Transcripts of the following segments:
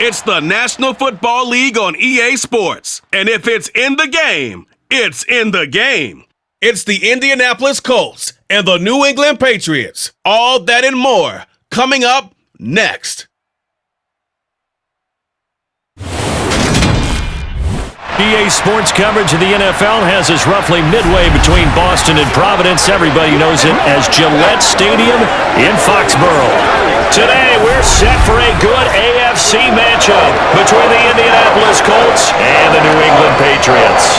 It's the National Football League on EA Sports. And if it's in the game, it's in the game. It's the Indianapolis Colts and the New England Patriots. All that and more coming up next. EA Sports coverage of the NFL has us roughly midway between Boston and Providence. Everybody knows it as Gillette Stadium in Foxborough. Today, we're set for a good AFC matchup between the Indianapolis Colts and the New England Patriots.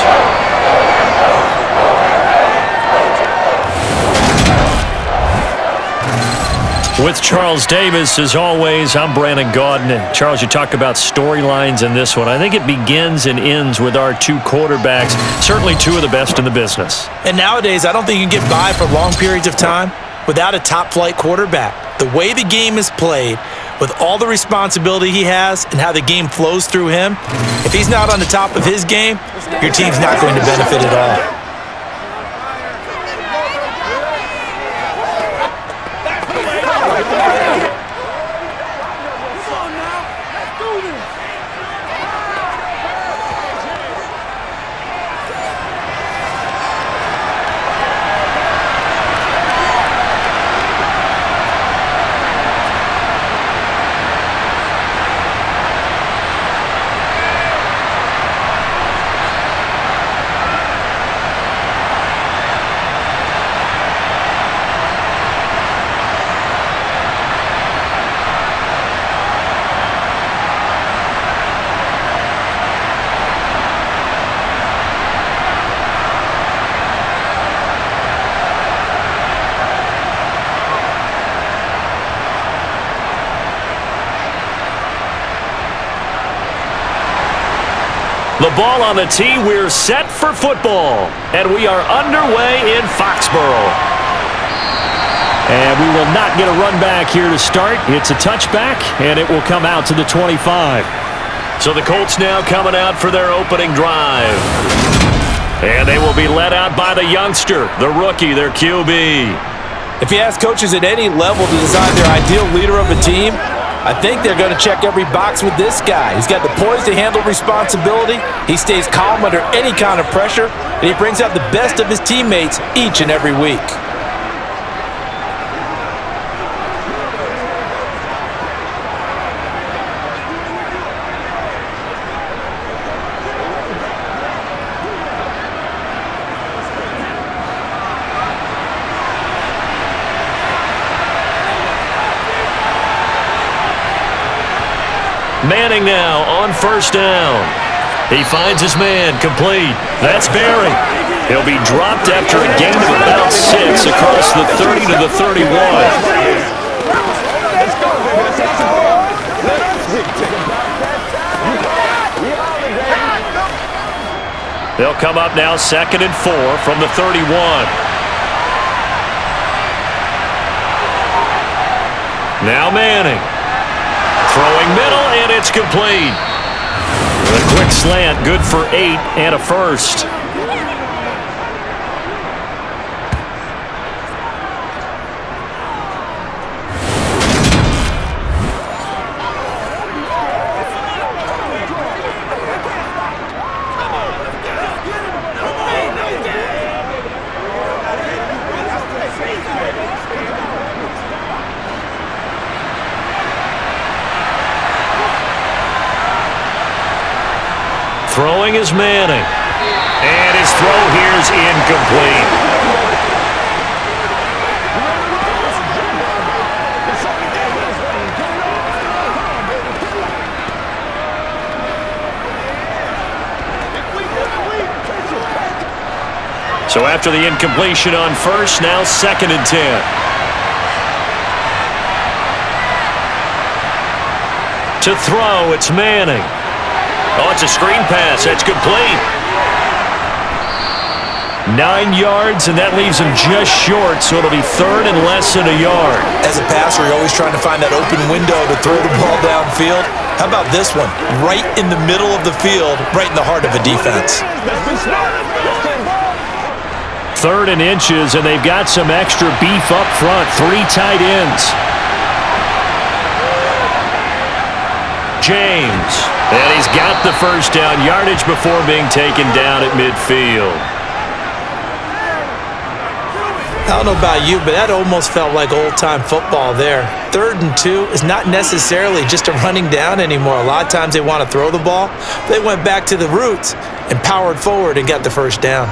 With Charles Davis, as always, I'm Brandon Gaudin. And Charles, you talk about storylines in this one. I think it begins and ends with our two quarterbacks, certainly two of the best in the business. And nowadays, I don't think you can get by for long periods of time without a top-flight quarterback. The way the game is played, with all the responsibility he has and how the game flows through him, if he's not on the top of his game, your team's not going to benefit at all. The ball on the tee, we're set for football, and we are underway in Foxborough. And we will not get a run back here to start. It's a touchback, and it will come out to the 25. So the Colts now coming out for their opening drive. And they will be led out by the youngster, the rookie, their QB. If you ask coaches at any level to design their ideal leader of a team, I think they're going to check every box with this guy. He's got the poise to handle responsibility. He stays calm under any kind of pressure, and he brings out the best of his teammates each and every week. Manning now on first down. He finds his man complete. That's Barry. He'll be dropped after a gain of about 6 across the 30 to the 31. They'll come up now 2nd and 4 from the 31. Now Manning. Throwing middle, and it's complete. A quick slant, good for 8 and a first. Throwing is Manning. And his throw here is incomplete. So after the incompletion on first, now 2nd and 10. To throw, it's Manning. Oh, it's a screen pass. That's complete. 9 yards, and that leaves him just short, so it'll be 3rd and less than a yard. As a passer, you're always trying to find that open window to throw the ball downfield. How about this one? Right in the middle of the field, right in the heart of a defense. 3rd and inches, and they've got some extra beef up front. 3 tight ends. James. And he's got the first down, yardage before being taken down at midfield. I don't know about you, but that almost felt like old-time football there. 3rd and 2 is not necessarily just a running down anymore. A lot of times they want to throw the ball. They went back to the roots and powered forward and got the first down.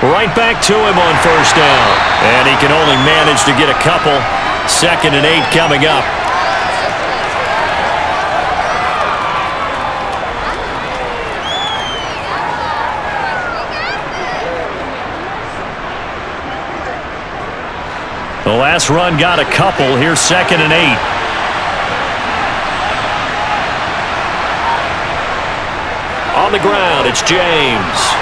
Right back to him on first down. And he can only manage to get a couple. 2nd and 8 coming up. The last run got a couple. Here's 2nd and 8. On the ground, it's James.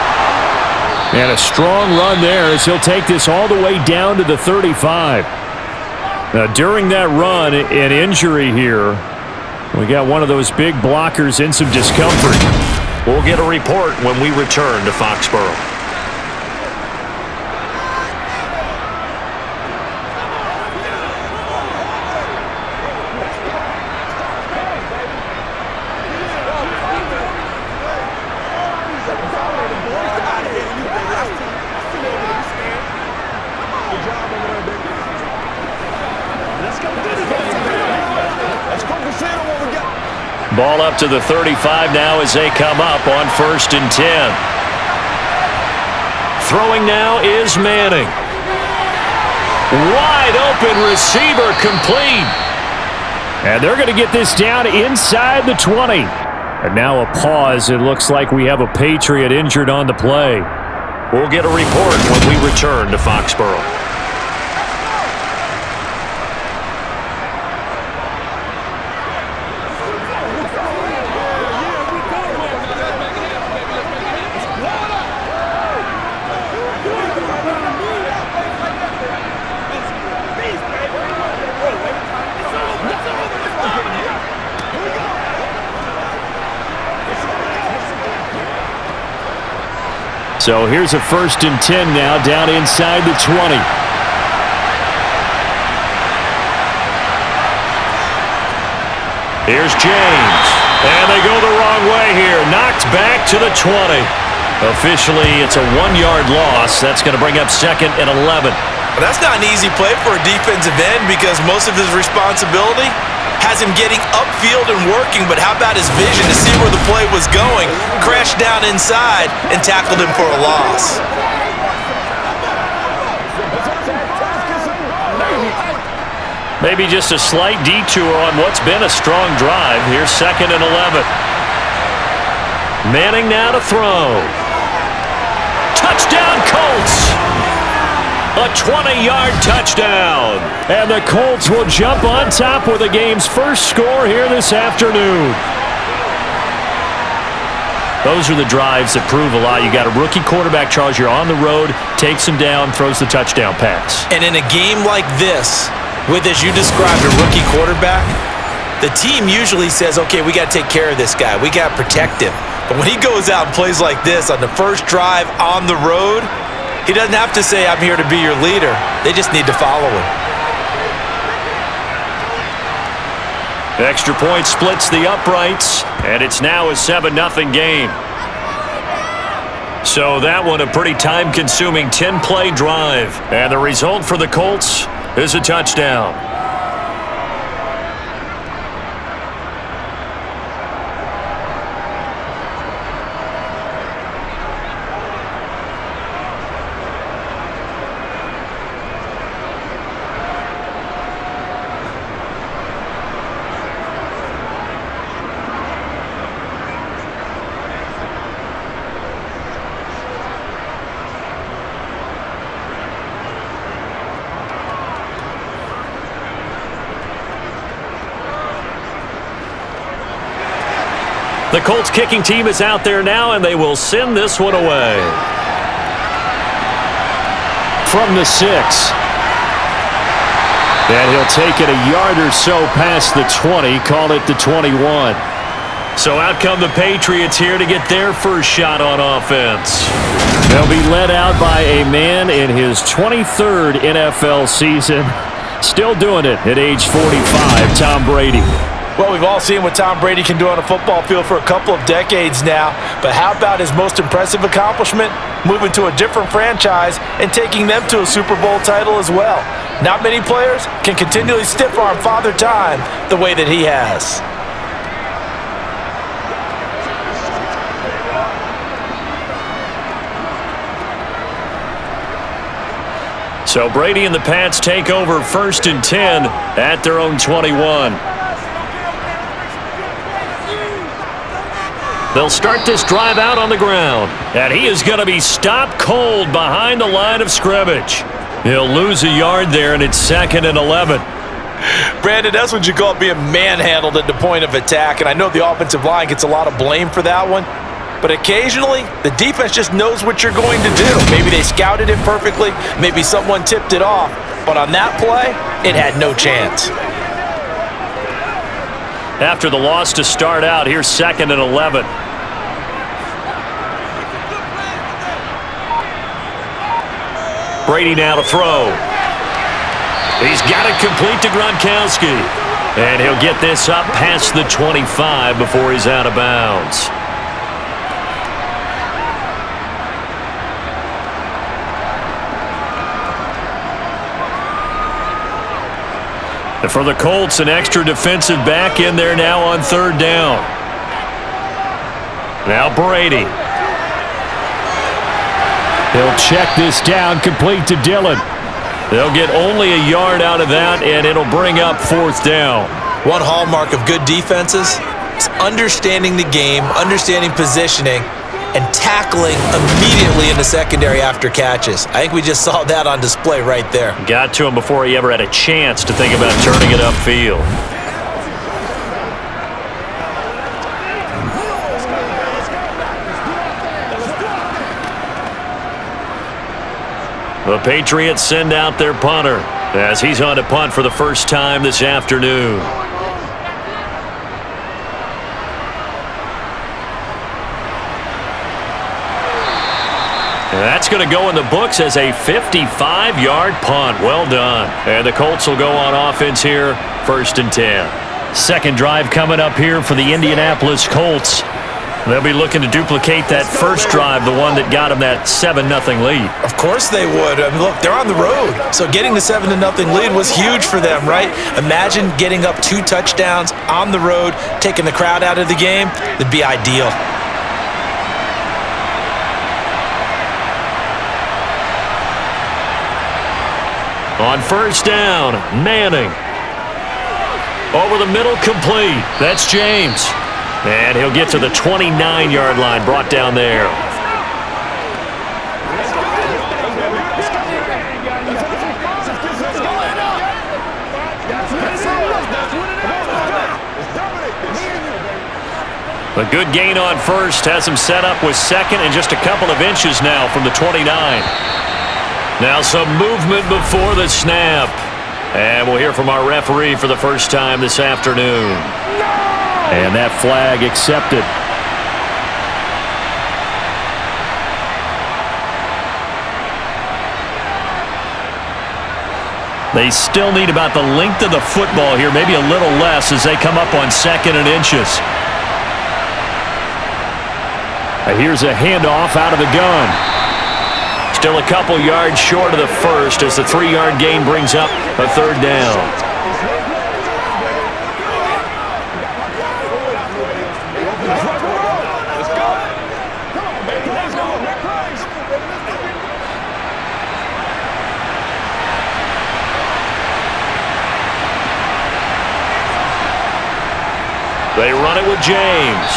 And a strong run there as he'll take this all the way down to the 35. Now, during that run, an injury here. We got one of those big blockers in some discomfort. We'll get a report when we return to Foxborough. Ball up to the 35 now as they come up on 1st and 10. Throwing now is Manning. Wide open receiver complete. And they're going to get this down inside the 20. And now a pause. It looks like we have a Patriot injured on the play. We'll get a report when we return to Foxborough. So here's a 1st and 10 now down inside the 20. Here's James. And they go the wrong way here. Knocked back to the 20. Officially, it's a 1-yard loss. That's going to bring up 2nd and 11. Well, that's not an easy play for a defensive end because most of his responsibility has him getting upfield and working, but how about his vision to see where the play was going? Crashed down inside and tackled him for a loss. Maybe just a slight detour on what's been a strong drive. Here's 2nd and 11. Manning now to throw. Touchdown, Colts! A 20-yard touchdown. And the Colts will jump on top with the game's first score here this afternoon. Those are the drives that prove a lot. You got a rookie quarterback, Charles. You're on the road, takes him down, throws the touchdown pass. And in a game like this, with, as you described, a rookie quarterback, the team usually says, okay, we got to take care of this guy. We got to protect him. But when he goes out and plays like this on the first drive on the road, he doesn't have to say, I'm here to be your leader. They just need to follow him. Extra point splits the uprights, and it's now a 7-0 game. So that one a pretty time-consuming 10-play drive. And the result for the Colts is a touchdown. The Colts kicking team is out there now, and they will send this one away. From the 6. And he'll take it a yard or so past the 20, call it the 21. So out come the Patriots here to get their first shot on offense. They'll be led out by a man in his 23rd NFL season. Still doing it at age 45, Tom Brady. Well, we've all seen what Tom Brady can do on a football field for a couple of decades now. But how about his most impressive accomplishment? Moving to a different franchise and taking them to a Super Bowl title as well. Not many players can continually stiff-arm Father Time the way that he has. So Brady and the Pats take over 1st and 10 at their own 21. They'll start this drive out on the ground. And he is going to be stopped cold behind the line of scrimmage. He'll lose a yard there, and it's 2nd and 11. Brandon, that's what you call being manhandled at the point of attack. And I know the offensive line gets a lot of blame for that one. But occasionally, the defense just knows what you're going to do. Maybe they scouted it perfectly. Maybe someone tipped it off. But on that play, it had no chance. After the loss to start out, here's 2nd and 11. Brady now to throw. He's got it complete to Gronkowski. And he'll get this up past the 25 before he's out of bounds. And for the Colts, an extra defensive back in there now on 3rd down. Now Brady. He'll check this down, complete to Dillon. They'll get only a yard out of that, and it'll bring up 4th down. One hallmark of good defenses is understanding the game, understanding positioning, and tackling immediately in the secondary after catches. I think we just saw that on display right there. Got to him before he ever had a chance to think about turning it upfield. The Patriots send out their punter as he's on to punt for the first time this afternoon. And that's going to go in the books as a 55-yard punt. Well done. And the Colts will go on offense here, 1st and 10. Second drive coming up here for the Indianapolis Colts. They'll be looking to duplicate that first drive, the one that got them that 7-0 lead. Of course they would. I mean, look, they're on the road. So getting the 7-0 lead was huge for them, right? Imagine getting up 2 touchdowns on the road, taking the crowd out of the game. It'd be ideal. On 1st down, Manning. Over the middle, complete. That's James. And he'll get to the 29-yard line, brought down there. A good gain on 1st has him set up with 2nd and just a couple of inches now from the 29. Now some movement before the snap. And we'll hear from our referee for the first time this afternoon. And that flag accepted. They still need about the length of the football here, maybe a little less as they come up on 2nd and inches. Here's a handoff out of the gun. Still a couple yards short of the first as the 3-yard gain brings up a 3rd down. They run it with James.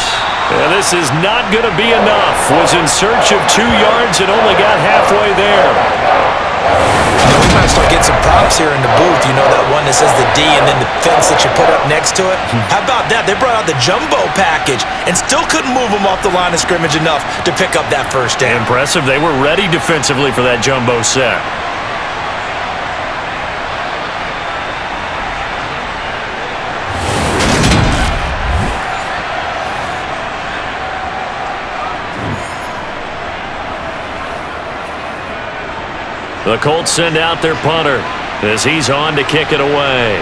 And this is not going to be enough. Was in search of 2 yards and only got halfway there. We might start getting some props here in the booth. You know that one that says the D and then the fence that you put up next to it? How about that? They brought out the jumbo package and still couldn't move them off the line of scrimmage enough to pick up that 1st down. Impressive. They were ready defensively for that jumbo set. The Colts send out their punter as he's on to kick it away.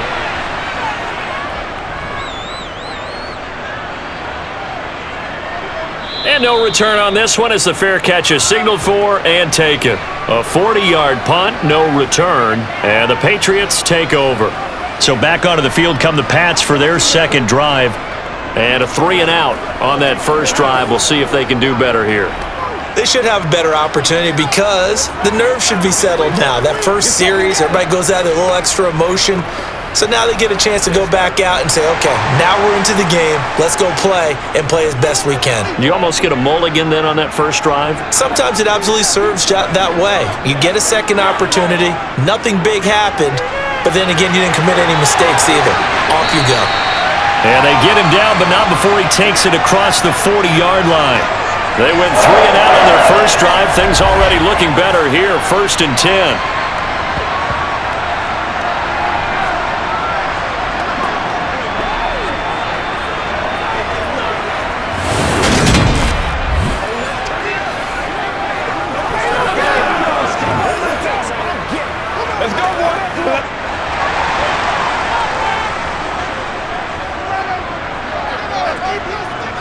And no return on this one as the fair catch is signaled for and taken. A 40-yard punt, no return, and the Patriots take over. So back onto the field come the Pats for their second drive. And a 3-and-out on that first drive. We'll see if they can do better here. They should have a better opportunity because the nerves should be settled now. That first series, everybody goes out with a little extra emotion. So now they get a chance to go back out and say, okay, now we're into the game. Let's go play and play as best we can. You almost get a mulligan then on that first drive? Sometimes it absolutely serves that way. You get a second opportunity. Nothing big happened. But then again, you didn't commit any mistakes either. Off you go. And they get him down, but not before he takes it across the 40-yard line. They went 3-and-out on their first drive. Things already looking better here. 1st and 10.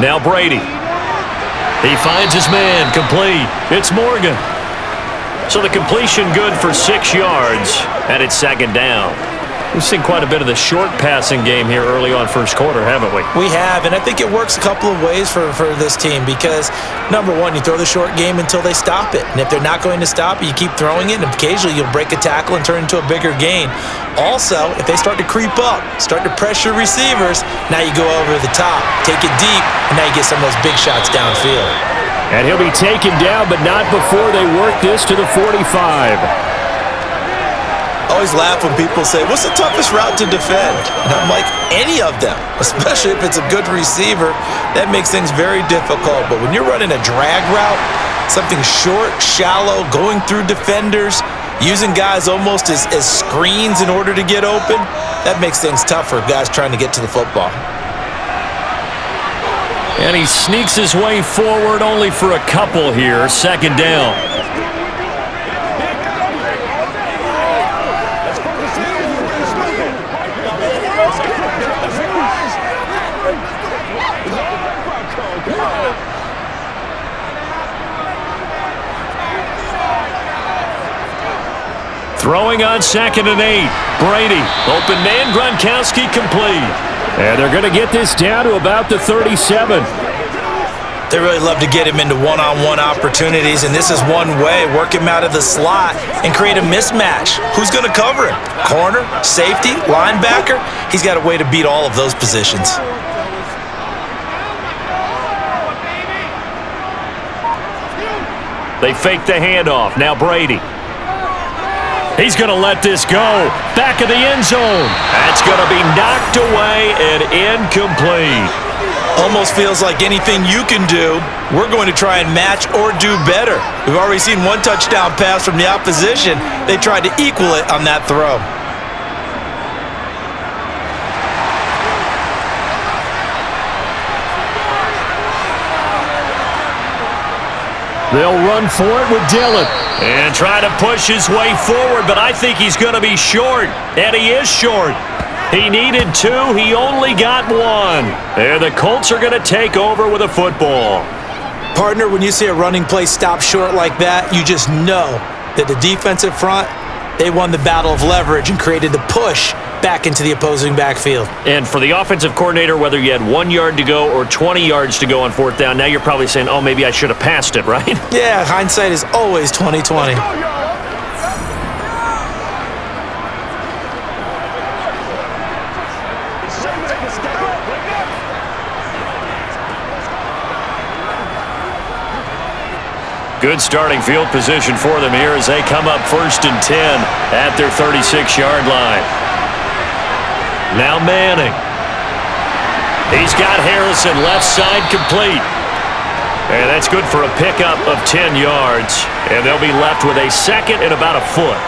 Now Brady. He finds his man, complete. It's Morgan. So the completion good for 6 yards, and it's 2nd down. We've seen quite a bit of the short passing game here early on first quarter, haven't we? We have, and I think it works a couple of ways for this team because, number one, you throw the short game until they stop it. And if they're not going to stop it, you keep throwing it, and occasionally you'll break a tackle and turn it into a bigger gain. Also, if they start to creep up, start to pressure receivers, now you go over the top, take it deep, and now you get some of those big shots downfield. And he'll be taken down, but not before they work this to the 45. I always laugh when people say, what's the toughest route to defend? And I'm like, any of them, especially if it's a good receiver. That makes things very difficult. But when you're running a drag route, something short, shallow, going through defenders, using guys almost as screens in order to get open, that makes things tough for guys trying to get to the football. And he sneaks his way forward only for a couple here. 2nd down. Throwing on 2nd and 8. Brady. Open man, Gronkowski complete. And they're going to get this down to about the 37. They really love to get him into one-on-one opportunities, and this is one way. Work him out of the slot and create a mismatch. Who's going to cover him? Corner, safety, linebacker? He's got a way to beat all of those positions. They fake the handoff. Now Brady. He's going to let this go. Back of the end zone. That's going to be knocked away and incomplete. Almost feels like anything you can do, we're going to try and match or do better. We've already seen one touchdown pass from the opposition. They tried to equal it on that throw. They'll run for it with Dillon and try to push his way forward, but I think he's going to be short, and he is short. He needed 2. He only got 1. And the Colts are going to take over with a football. Partner, when you see a running play stop short like that, you just know that the defensive front, they won the battle of leverage and created the push back into the opposing backfield. And for the offensive coordinator, whether you had 1 yard to go or 20 yards to go on 4th down, now you're probably saying, oh, maybe I should have passed it, right? Yeah, hindsight is always 20/20. Good starting field position for them here as they come up 1st and 10 at their 36-yard line. Now Manning. He's got Harrison left side complete. And that's good for a pickup of 10 yards. And they'll be left with a 2nd and about a foot.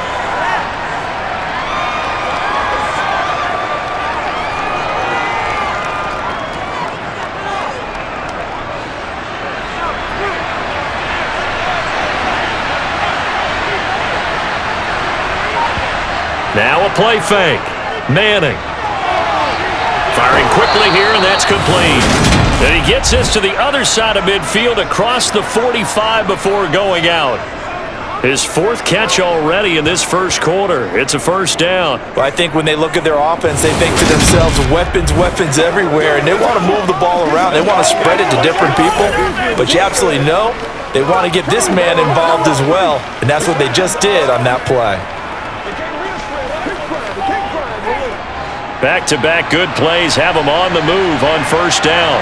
Now a play fake. Manning. Firing quickly here, and that's complete. And he gets this to the other side of midfield across the 45 before going out. His fourth catch already in this first quarter. It's a first down. Well, I think when they look at their offense, they think to themselves, weapons, weapons everywhere, and they want to move the ball around. They want to spread it to different people, but you absolutely know they want to get this man involved as well, and that's what they just did on that play. Back-to-back good plays have him on the move on first down.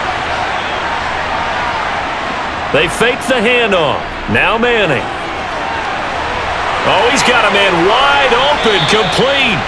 They fake the handoff. Now Manning. Oh, he's got a man wide open, complete.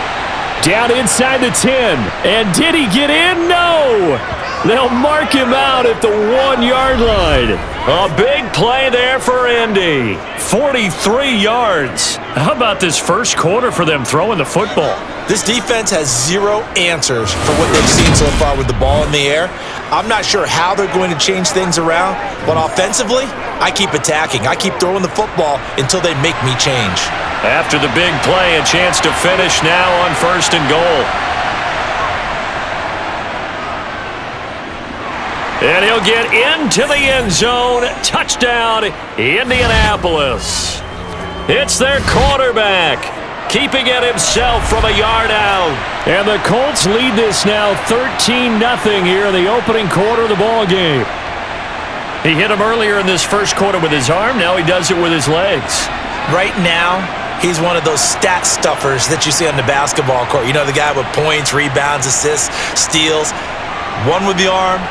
Down inside the 10. And did he get in? No. They'll mark him out at the 1-yard line. A big play there for Indy. 43 yards. How about this first quarter for them throwing the football? This defense has zero answers for what they've seen so far with the ball in the air. I'm not sure how they're going to change things around, but offensively, I keep attacking. I keep throwing the football until they make me change. After the big play, a chance to finish now on first and goal. And he'll get into the end zone. Touchdown, Indianapolis. It's their quarterback, keeping it himself from a yard out. And the Colts lead this now 13-0 here in the opening quarter of the ball game. He hit him earlier in this first quarter with his arm. Now he does it with his legs. Right now, he's one of those stat stuffers that you see on the basketball court. You know, the guy with points, rebounds, assists, steals. One with the arm,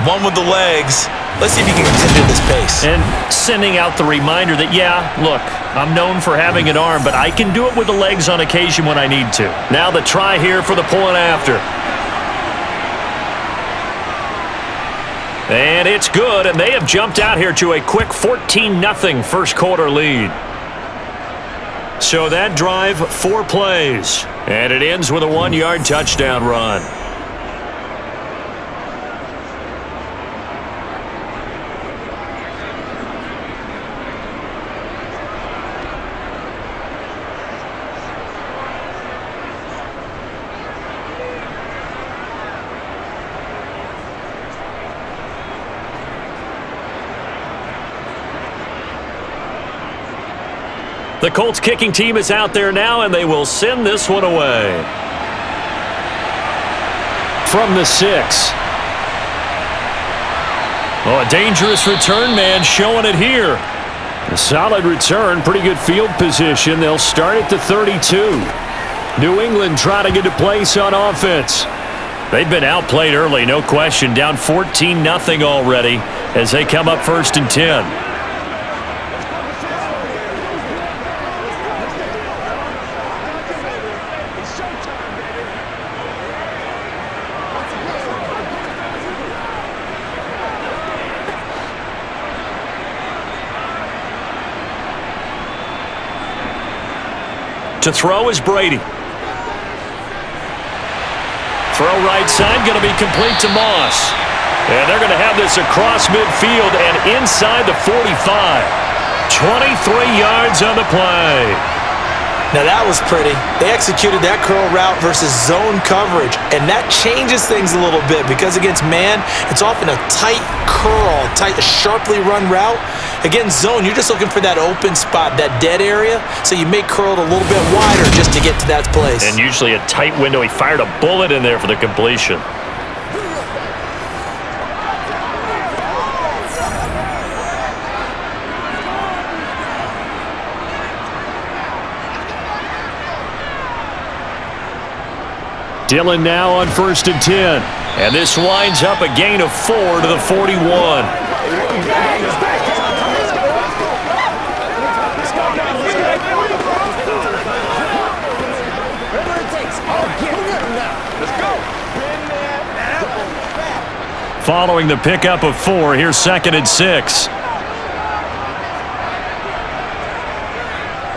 one with the legs. Let's see if he can continue this pace. And sending out the reminder that, yeah, look, I'm known for having an arm, but I can do it with the legs on occasion when I need to. Now the try here for the point after. And it's good, and they have jumped out here to a quick 14-0 first quarter lead. So that drive, 4 plays, and it ends with a 1-yard touchdown run. The Colts kicking team is out there now, and they will send this one away. From the 6. Oh, a dangerous return man showing it here. A solid return, pretty good field position. They'll start at the 32. New England trying to get a place on offense. They've been outplayed early, no question. Down 14-0 already as they come up first and 10. To throw is Brady. Throw right side, going to be complete to Moss. And they're going to have this across midfield and inside the 45. 23 yards on the play. Now that was pretty. They executed that curl route versus zone coverage, and that changes things a little bit because against man, it's often a tight curl, a sharply run route. Against zone, you're just looking for that open spot, that dead area, so you may curl it a little bit wider just to get to that place. And usually a tight window. He fired a bullet in there for the completion. Dillon now on first and 10. And this winds up a gain of 4 to the 41. Following the pickup of 4, here's second and 6.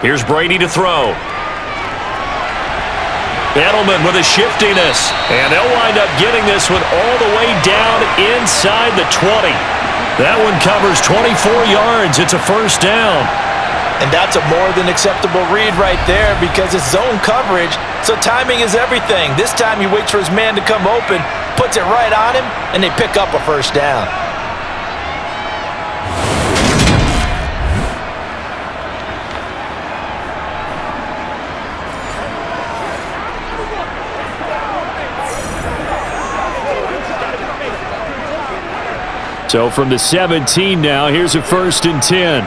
Here's Brady to throw. Edelman with a shiftiness, and they'll wind up getting this one all the way down inside the 20. That one covers 24 yards. It's a first down. And that's a more than acceptable read right there because it's zone coverage, so timing is everything. This time he waits for his man to come open, puts it right on him, and they pick up a first down. So from the 17 now, here's a 1st and 10.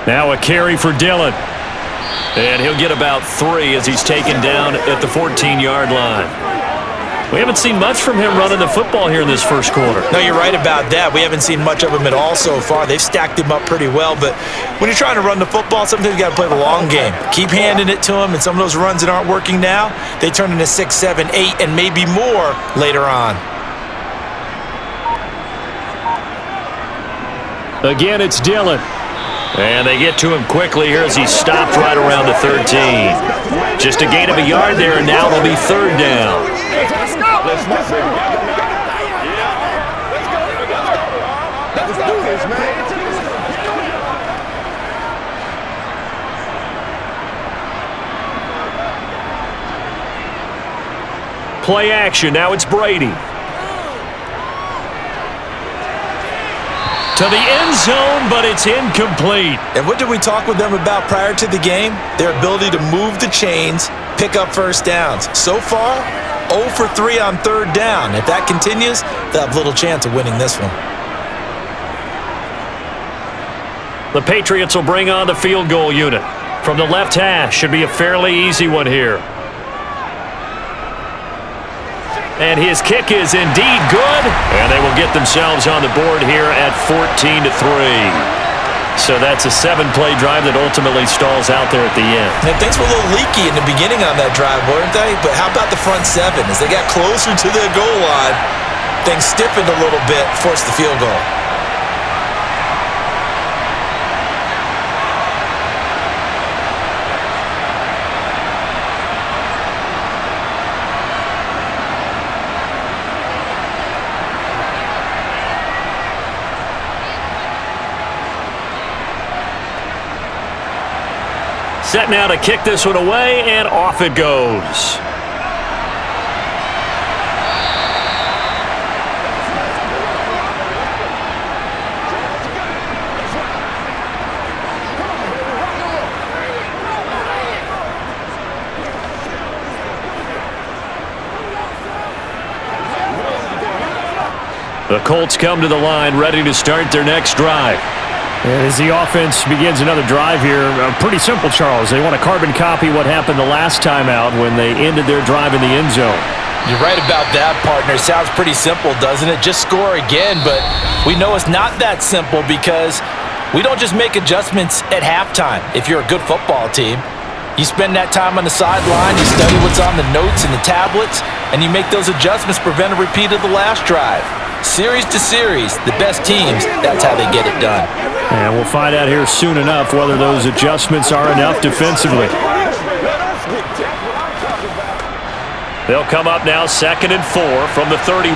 Now a carry for Dillon. And he'll get about 3 as he's taken down at the 14-yard line. We haven't seen much from him running the football here in this first quarter. No, you're right about that. We haven't seen much of him at all so far. They've stacked him up pretty well, but when you're trying to run the football, sometimes you got to play the long game. Keep handing it to him, and some of those runs that aren't working now, they turn into 6, 7, 8, and maybe more later on. Again, it's Dillon. And they get to him quickly here as he stopped right around the 13. Just a gain of a yard there, and now it'll be 3rd down. Let's go. Let's do this, man. Play action. Now it's Brady. To the end zone, but it's incomplete. And what did we talk with them about prior to the game? Their ability to move the chains, pick up first downs. So far, 0 for 3 on 3rd down. If that continues, they'll have little chance of winning this one. The Patriots will bring on the field goal unit. From the left hash, should be a fairly easy one here. And his kick is indeed good, and they will get themselves on the board here at 14-3. So that's a 7-play drive that ultimately stalls out there at the end. And things were a little leaky in the beginning on that drive, weren't they? But how about the front 7? As they got closer to their goal line, things stiffened a little bit, forced the field goal. Set now to kick this one away, and off it goes. The Colts come to the line, ready to start their next drive. As the offense begins another drive here, pretty simple, Charles. They want to carbon copy what happened the last time out when they ended their drive in the end zone. You're right about that, partner. Sounds pretty simple, doesn't it? Just score again, but we know it's not that simple because we don't just make adjustments at halftime if you're a good football team. You spend that time on the sideline, you study what's on the notes and the tablets, and you make those adjustments, prevent a repeat of the last drive. Series to series, the best teams, that's how they get it done. And we'll find out here soon enough whether those adjustments are enough defensively. They'll come up now 2nd and 4 from the 31.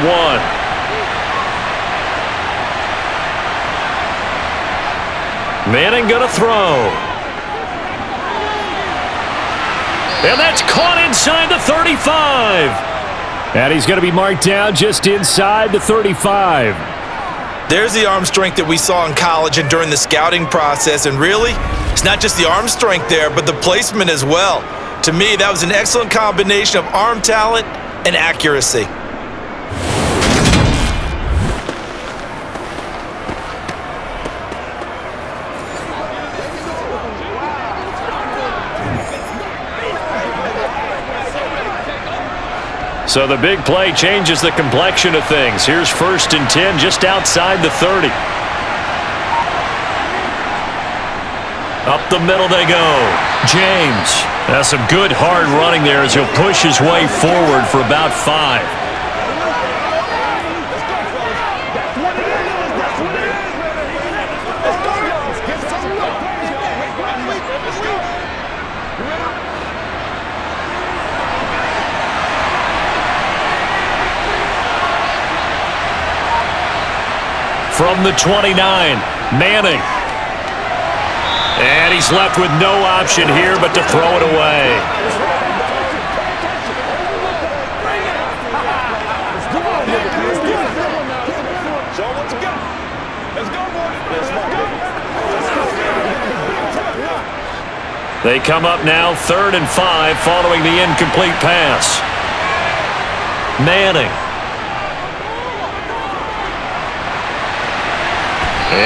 Manning gonna throw. And that's caught inside the 35. And he's going to be marked down just inside the 35. There's the arm strength that we saw in college and during the scouting process. And really, it's not just the arm strength there, but the placement as well. To me, that was an excellent combination of arm talent and accuracy. So the big play changes the complexion of things. Here's 1st and 10 just outside the 30. Up the middle they go. James. That's some good hard running there as he'll push his way forward for about 5. From the 29, Manning. And he's left with no option here but to throw it away. So let's go. Let's go, boys. They come up now 3rd and 5 following the incomplete pass. Manning.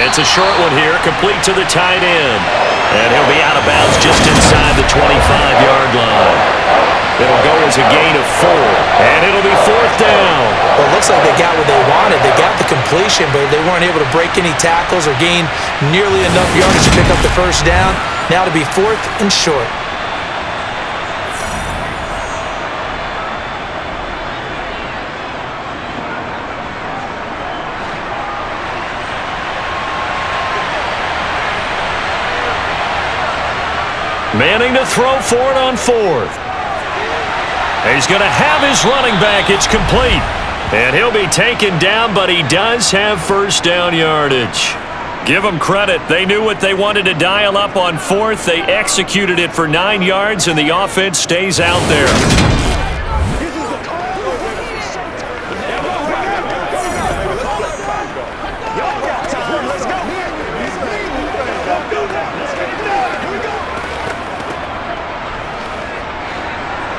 It's a short one here, complete to the tight end. And he'll be out of bounds just inside the 25-yard line. It'll go as a gain of 4, and it'll be 4th down. Well, it looks like they got what they wanted. They got the completion, but they weren't able to break any tackles or gain nearly enough yards to pick up the first down. Now to be 4th and short. Manning to throw for it on 4th. He's going to have his running back. It's complete. And he'll be taken down, but he does have first down yardage. Give them credit. They knew what they wanted to dial up on 4th. They executed it for 9 yards, and the offense stays out there.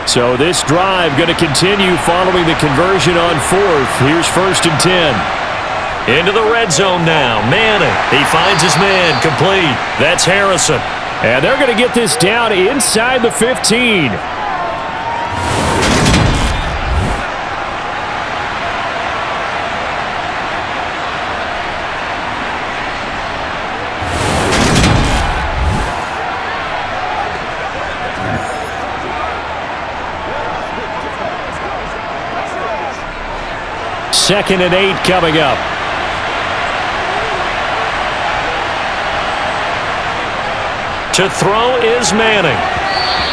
So this drive going to continue following the conversion on 4th. Here's 1st and 10. Into the red zone now. Manning. He finds his man. Complete. That's Harrison. And they're going to get this down inside the 15. Second and 8 coming up. To throw is Manning.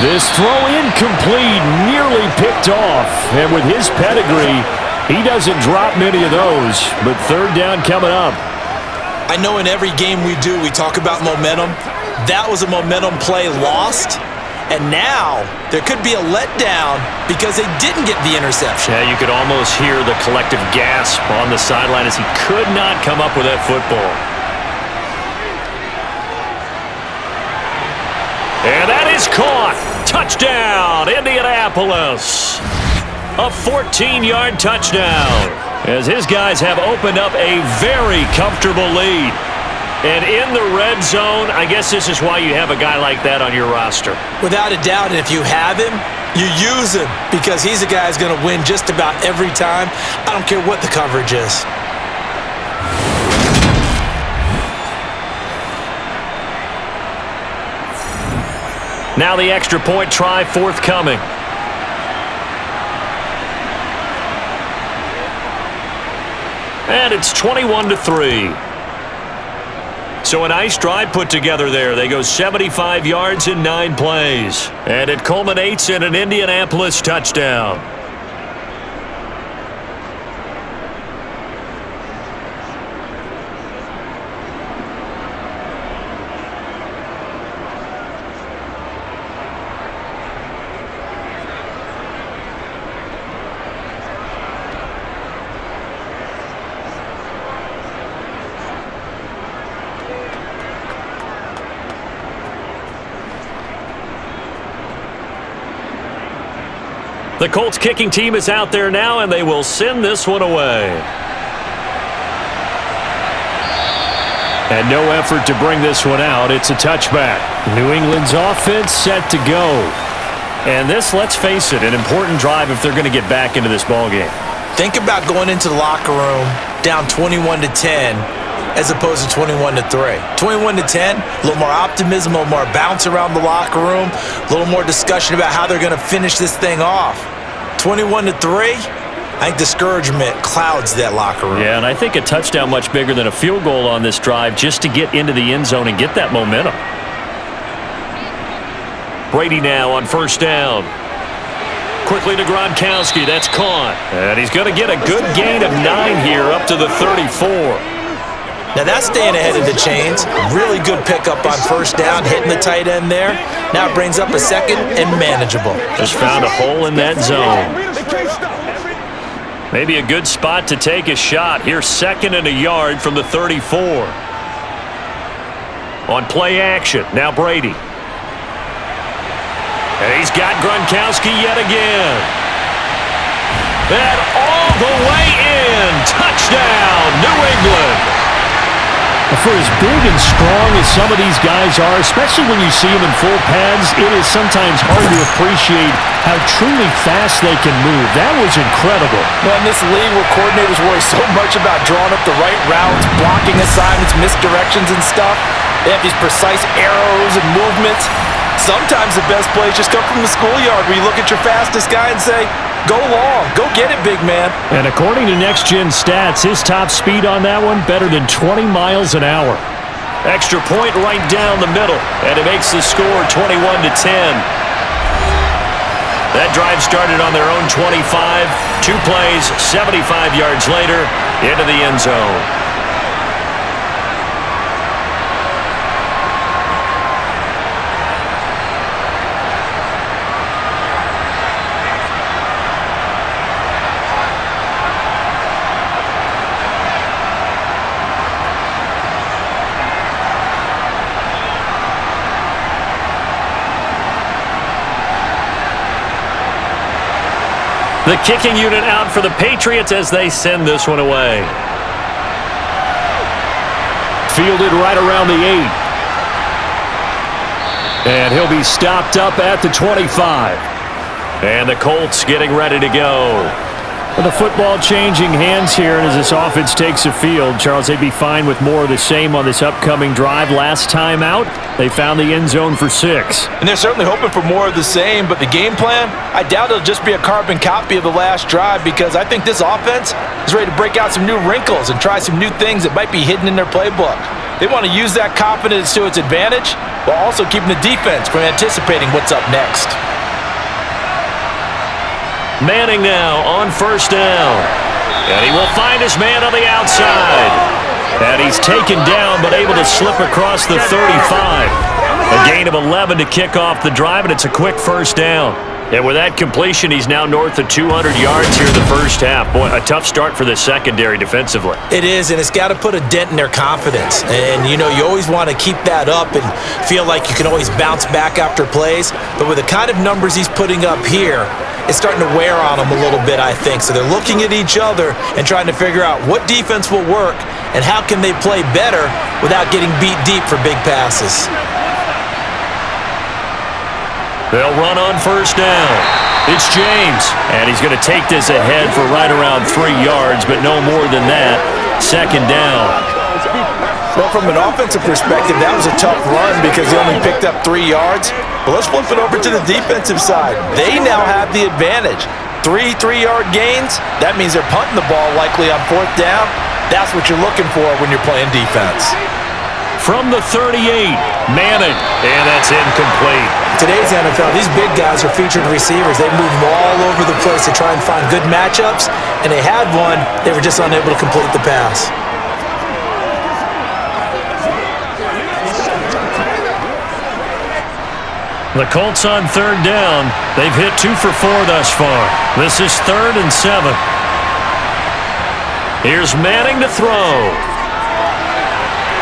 This throw incomplete, nearly picked off. And with his pedigree, he doesn't drop many of those. But 3rd down coming up. I know in every game we do, we talk about momentum. That was a momentum play lost. And now there could be a letdown because they didn't get the interception. Yeah, you could almost hear the collective gasp on the sideline as he could not come up with that football. And that is caught. Touchdown, Indianapolis. A 14-yard touchdown as his guys have opened up a very comfortable lead. And in the red zone, I guess this is why you have a guy like that on your roster. Without a doubt, and if you have him, you use him because he's a guy who's going to win just about every time. I don't care what the coverage is. Now the extra point try forthcoming. And it's 21-3. So a nice drive put together there. They go 75 yards in 9 plays. And it culminates in an Indianapolis touchdown. The Colts kicking team is out there now, and they will send this one away. And no effort to bring this one out. It's a touchback. New England's offense set to go. And this, let's face it, an important drive if they're going to get back into this ballgame. Think about going into the locker room down 21-10 as opposed to 21-3. 21-10, a little more optimism, a little more bounce around the locker room, a little more discussion about how they're going to finish this thing off. 21-3, I think discouragement clouds that locker room. Yeah, and I think a touchdown much bigger than a field goal on this drive just to get into the end zone and get that momentum. Brady now on 1st down. Quickly to Gronkowski. That's caught. And he's going to get a good gain of 9 here up to the 34. Now that's staying ahead of the chains. Really good pickup on first down, hitting the tight end there. Now it brings up a second and manageable. Just found a hole in that zone. Maybe a good spot to take a shot. Here's 2nd and a yard from the 34. On play action, now Brady. And he's got Gronkowski yet again. And all the way in. Touchdown, New England. For as big and strong as some of these guys are, especially when you see them in full pads, it is sometimes hard to appreciate how truly fast they can move. That was incredible. Well, in this league where coordinators worry so much about drawing up the right routes, blocking assignments, misdirections and stuff, they have these precise arrows and movements. Sometimes the best plays just come from the schoolyard where you look at your fastest guy and say, go long, go get it, big man. And according to Next Gen Stats, his top speed on that one, better than 20 miles an hour. Extra point right down the middle, and it makes the score 21-10. That drive started on their own 25. 2 plays, 75 yards later, into the end zone. The kicking unit out for the Patriots as they send this one away. Fielded right around the 8. And he'll be stopped up at the 25. And the Colts getting ready to go. With the football changing hands here, and as this offense takes the field, Charles, they'd be fine with more of the same on this upcoming drive. Last time out, they found the end zone for 6. And they're certainly hoping for more of the same, but the game plan, I doubt it'll just be a carbon copy of the last drive, because I think this offense is ready to break out some new wrinkles and try some new things that might be hidden in their playbook. They want to use that confidence to its advantage while also keeping the defense from anticipating what's up next. Manning now on first down. And he will find his man on the outside. And he's taken down but able to slip across the 35. A gain of 11 to kick off the drive, and it's a quick first down. And with that completion, he's now north of 200 yards here in the first half. Boy, a tough start for the secondary defensively. It is, and it's got to put a dent in their confidence. And, you know, you always want to keep that up and feel like you can always bounce back after plays. But with the kind of numbers he's putting up here, it's starting to wear on them a little bit, I think. So they're looking at each other and trying to figure out what defense will work and how can they play better without getting beat deep for big passes. They'll run on first down. It's James, and he's going to take this ahead for right around 3 yards, but no more than that. Second down. Well, from an offensive perspective, that was a tough run because he only picked up 3 yards. But let's flip it over to the defensive side. They now have the advantage. 3 3-yard gains, that means they're punting the ball likely on fourth down. That's what you're looking for when you're playing defense. From the 38, Manning, and that's incomplete. Today's NFL, these big guys are featured receivers. They move all over the place to try and find good matchups, and they had one. They were just unable to complete the pass. The Colts on third down. They've hit 2 for 4 thus far. This is 3rd and 7. Here's Manning to throw.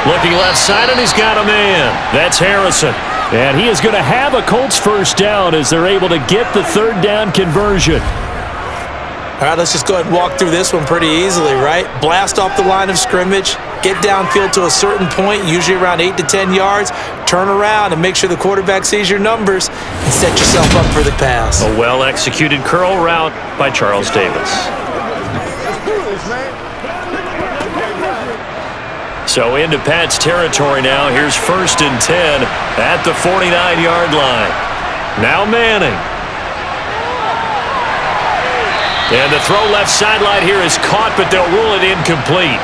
Looking left side, and he's got a man. That's Harrison. And he is going to have a Colts first down as they're able to get the third down conversion. All right, let's just go ahead and walk through this one pretty easily, right? Blast off the line of scrimmage, get downfield to a certain point, usually around 8 to 10 yards, turn around and make sure the quarterback sees your numbers and set yourself up for the pass. A well-executed curl route by Charles Davis. So into Pat's territory now. Here's 1st and 10 at the 49-yard line. Now Manning. And the throw left sideline here is caught, but they'll rule it incomplete.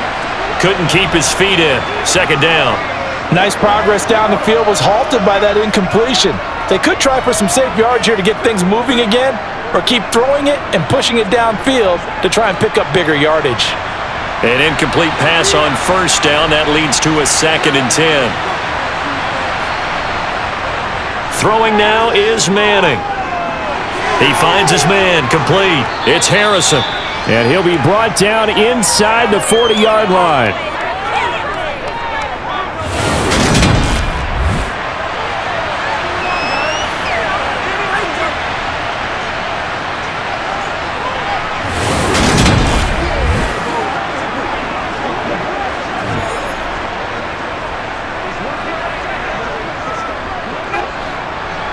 Couldn't keep his feet in. Second down. Nice progress down the field was halted by that incompletion. They could try for some safe yards here to get things moving again, or keep throwing it and pushing it downfield to try and pick up bigger yardage. An incomplete pass on first down. That leads to a 2nd and 10. Throwing now is Manning. He finds his man, complete. It's Harrison. And he'll be brought down inside the 40-yard line.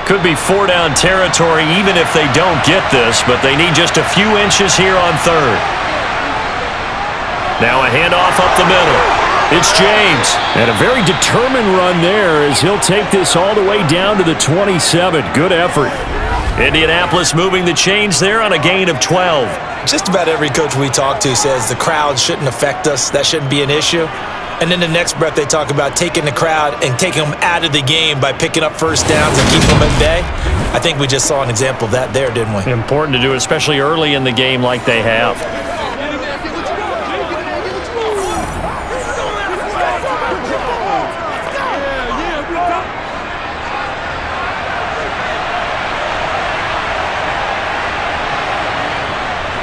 Could be 4-down territory even if they don't get this, but they need just a few inches here on 3rd. Now a handoff up the middle. It's James. And a very determined run there as he'll take this all the way down to the 27. Good effort. Indianapolis moving the chains there on a gain of 12. Just about every coach we talk to says the crowd shouldn't affect us. That shouldn't be an issue. And then the next breath they talk about taking the crowd and taking them out of the game by picking up first downs and keeping them at bay. I think we just saw an example of that there, didn't we? Important to do, especially early in the game like they have.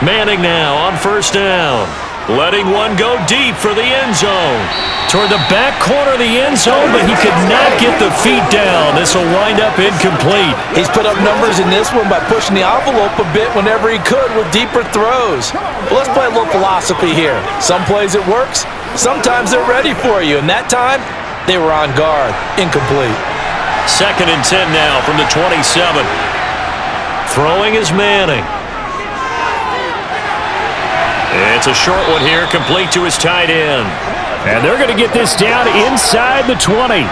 Manning now on first down. Letting one go deep for the end zone. Toward the back corner of the end zone, but he could not get the feet down. This will wind up incomplete. He's put up numbers in this one by pushing the envelope a bit whenever he could with deeper throws. But let's play a little philosophy here. Some plays it works. Sometimes they're ready for you. And that time, they were on guard. Incomplete. 2nd and 10 now from the 27. Throwing is Manning. It's a short one here, complete to his tight end. And they're going to get this down inside the 20.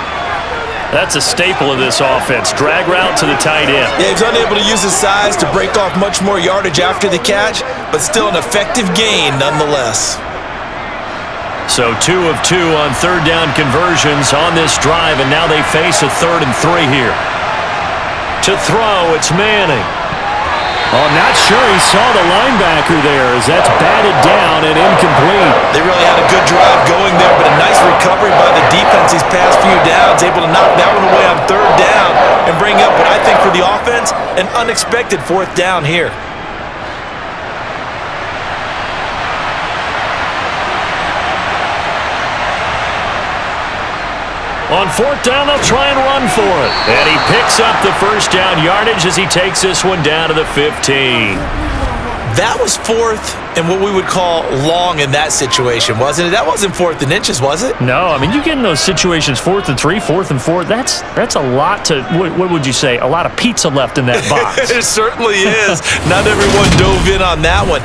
That's a staple of this offense. Drag route to the tight end. Yeah, he's unable to use his size to break off much more yardage after the catch, but still an effective gain nonetheless. So 2 of 2 on 3rd down conversions on this drive, and now they face a 3rd and 3 here. To throw, it's Manning. Oh, not sure he saw the linebacker there as that's batted down and incomplete. They really had a good drive going there, but a nice recovery by the defense these past few downs, able to knock that one away on 3rd down and bring up what I think for the offense, an unexpected 4th down here. On 4th down, they'll try and run for it. And he picks up the first down yardage as he takes this one down to the 15. That was 4th and what we would call long in that situation, wasn't it? That wasn't 4th and inches, was it? No, I mean, you get in those situations, 4th and 3, 4th and 4. That's a lot to, what would you say, a lot of pizza left in that box. It certainly is. Not everyone dove in on that one.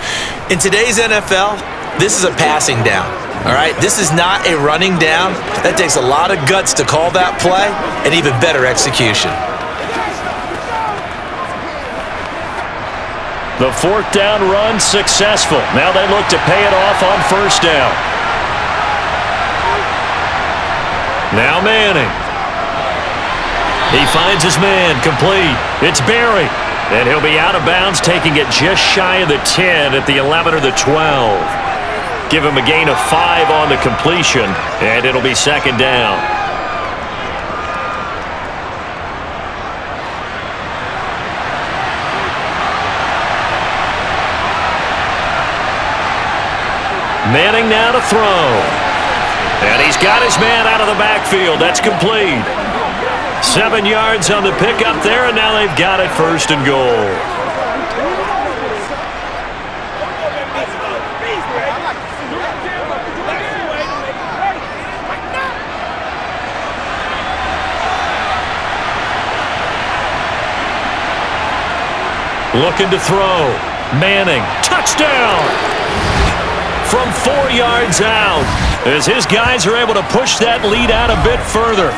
In today's NFL, this is a passing down. All right, this is not a running down. That takes a lot of guts to call that play and even better execution. The 4th down run successful. Now they look to pay it off on first down. Now Manning. He finds his man, complete. It's Barry. And he'll be out of bounds, taking it just shy of the 10 at the 11 or the 12. Give him a gain of 5 on the completion, and it'll be 2nd down. Manning now to throw. And he's got his man out of the backfield. That's complete. 7 yards on the pickup there, and now they've got it 1st and goal. Looking to throw. Manning. Touchdown! From 4 yards out, as his guys are able to push that lead out a bit further.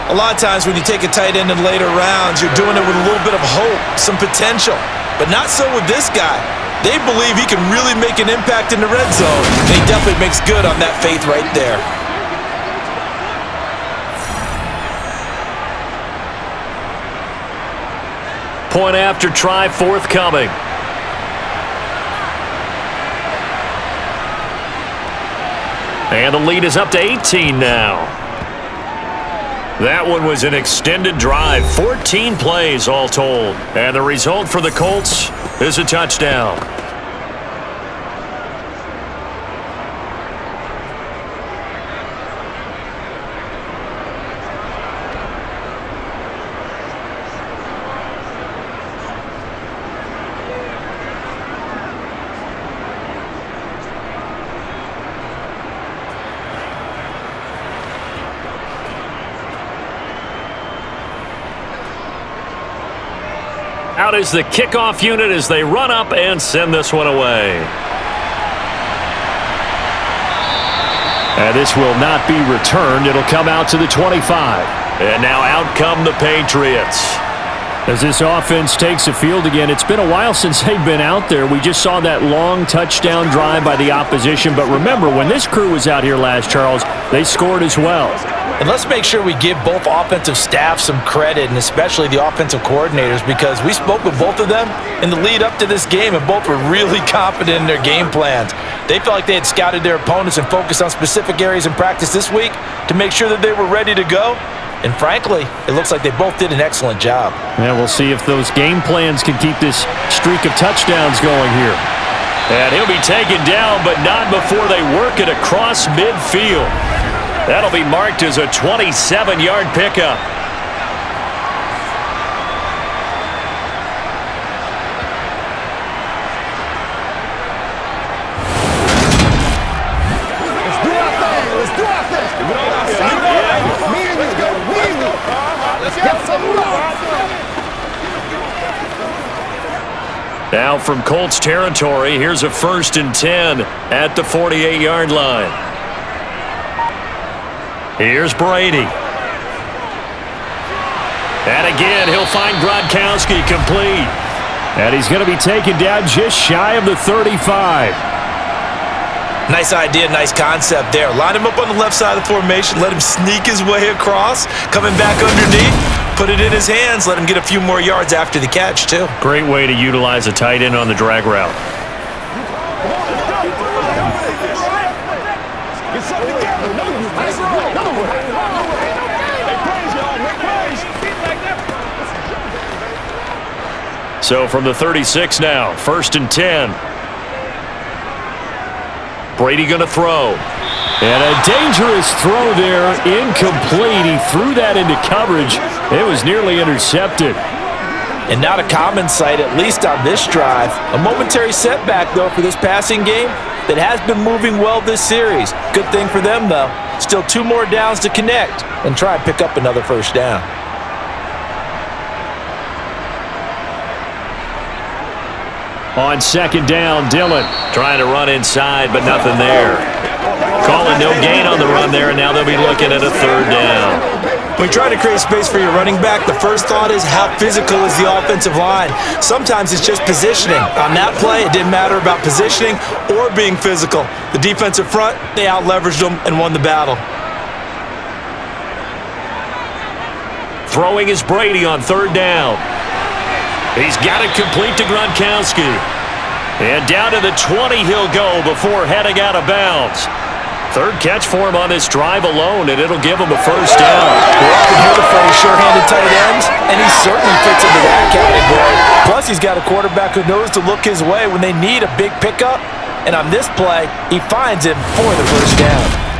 A lot of times when you take a tight end in later rounds, you're doing it with a little bit of hope, some potential. But not so with this guy. They believe he can really make an impact in the red zone. And he definitely makes good on that faith right there. Point after try forthcoming. And the lead is up to 18 now. That one was an extended drive, 14 plays all told. And the result for the Colts is a touchdown. Out is the kickoff unit as they run up and send this one away. And this will not be returned. It'll come out to the 25. And now out come the Patriots. As this offense takes the field again, it's been a while since they've been out there. We just saw that long touchdown drive by the opposition. But remember, when this crew was out here last, Charles, they scored as well. And let's make sure we give both offensive staffs some credit, and especially the offensive coordinators, because we spoke with both of them in the lead up to this game, and both were really confident in their game plans. They felt like they had scouted their opponents and focused on specific areas in practice this week to make sure that they were ready to go. And frankly, it looks like they both did an excellent job. Yeah, we'll see if those game plans can keep this streak of touchdowns going here. And he'll be taken down, but not before they work it across midfield. That'll be marked as a 27-yard pickup. Now from Colts territory, here's a 1st and 10 at the 48-yard line. Here's Brady. And again, he'll find Gronkowski complete. And he's going to be taken down just shy of the 35. Nice idea, nice concept there. Line him up on the left side of the formation, let him sneak his way across, coming back underneath, put it in his hands, let him get a few more yards after the catch, too. Great way to utilize a tight end on the drag route. So from the 36 now, 1st and 10. Brady going to throw. And a dangerous throw there, incomplete. He threw that into coverage. It was nearly intercepted. And not a common sight, at least on this drive. A momentary setback, though, for this passing game that has been moving well this series. Good thing for them, though. Still 2 more downs to connect and try and pick up another 1st down. On 2nd down, Dillon trying to run inside, but nothing there. Calling no gain on the run there, and now they'll be looking at a 3rd down. When you're trying to create space for your running back, the first thought is how physical is the offensive line. Sometimes it's just positioning. On that play, it didn't matter about positioning or being physical. The defensive front, they out-leveraged them and won the battle. Throwing is Brady on 3rd down. He's got it complete to Gronkowski. And down to the 20 he'll go before heading out of bounds. 3rd catch for him on this drive alone, and it'll give him a 1st down. We're often here to play sure-handed tight ends, and he certainly fits into that category. Plus, he's got a quarterback who knows to look his way when they need a big pickup. And on this play, he finds him for the 1st down.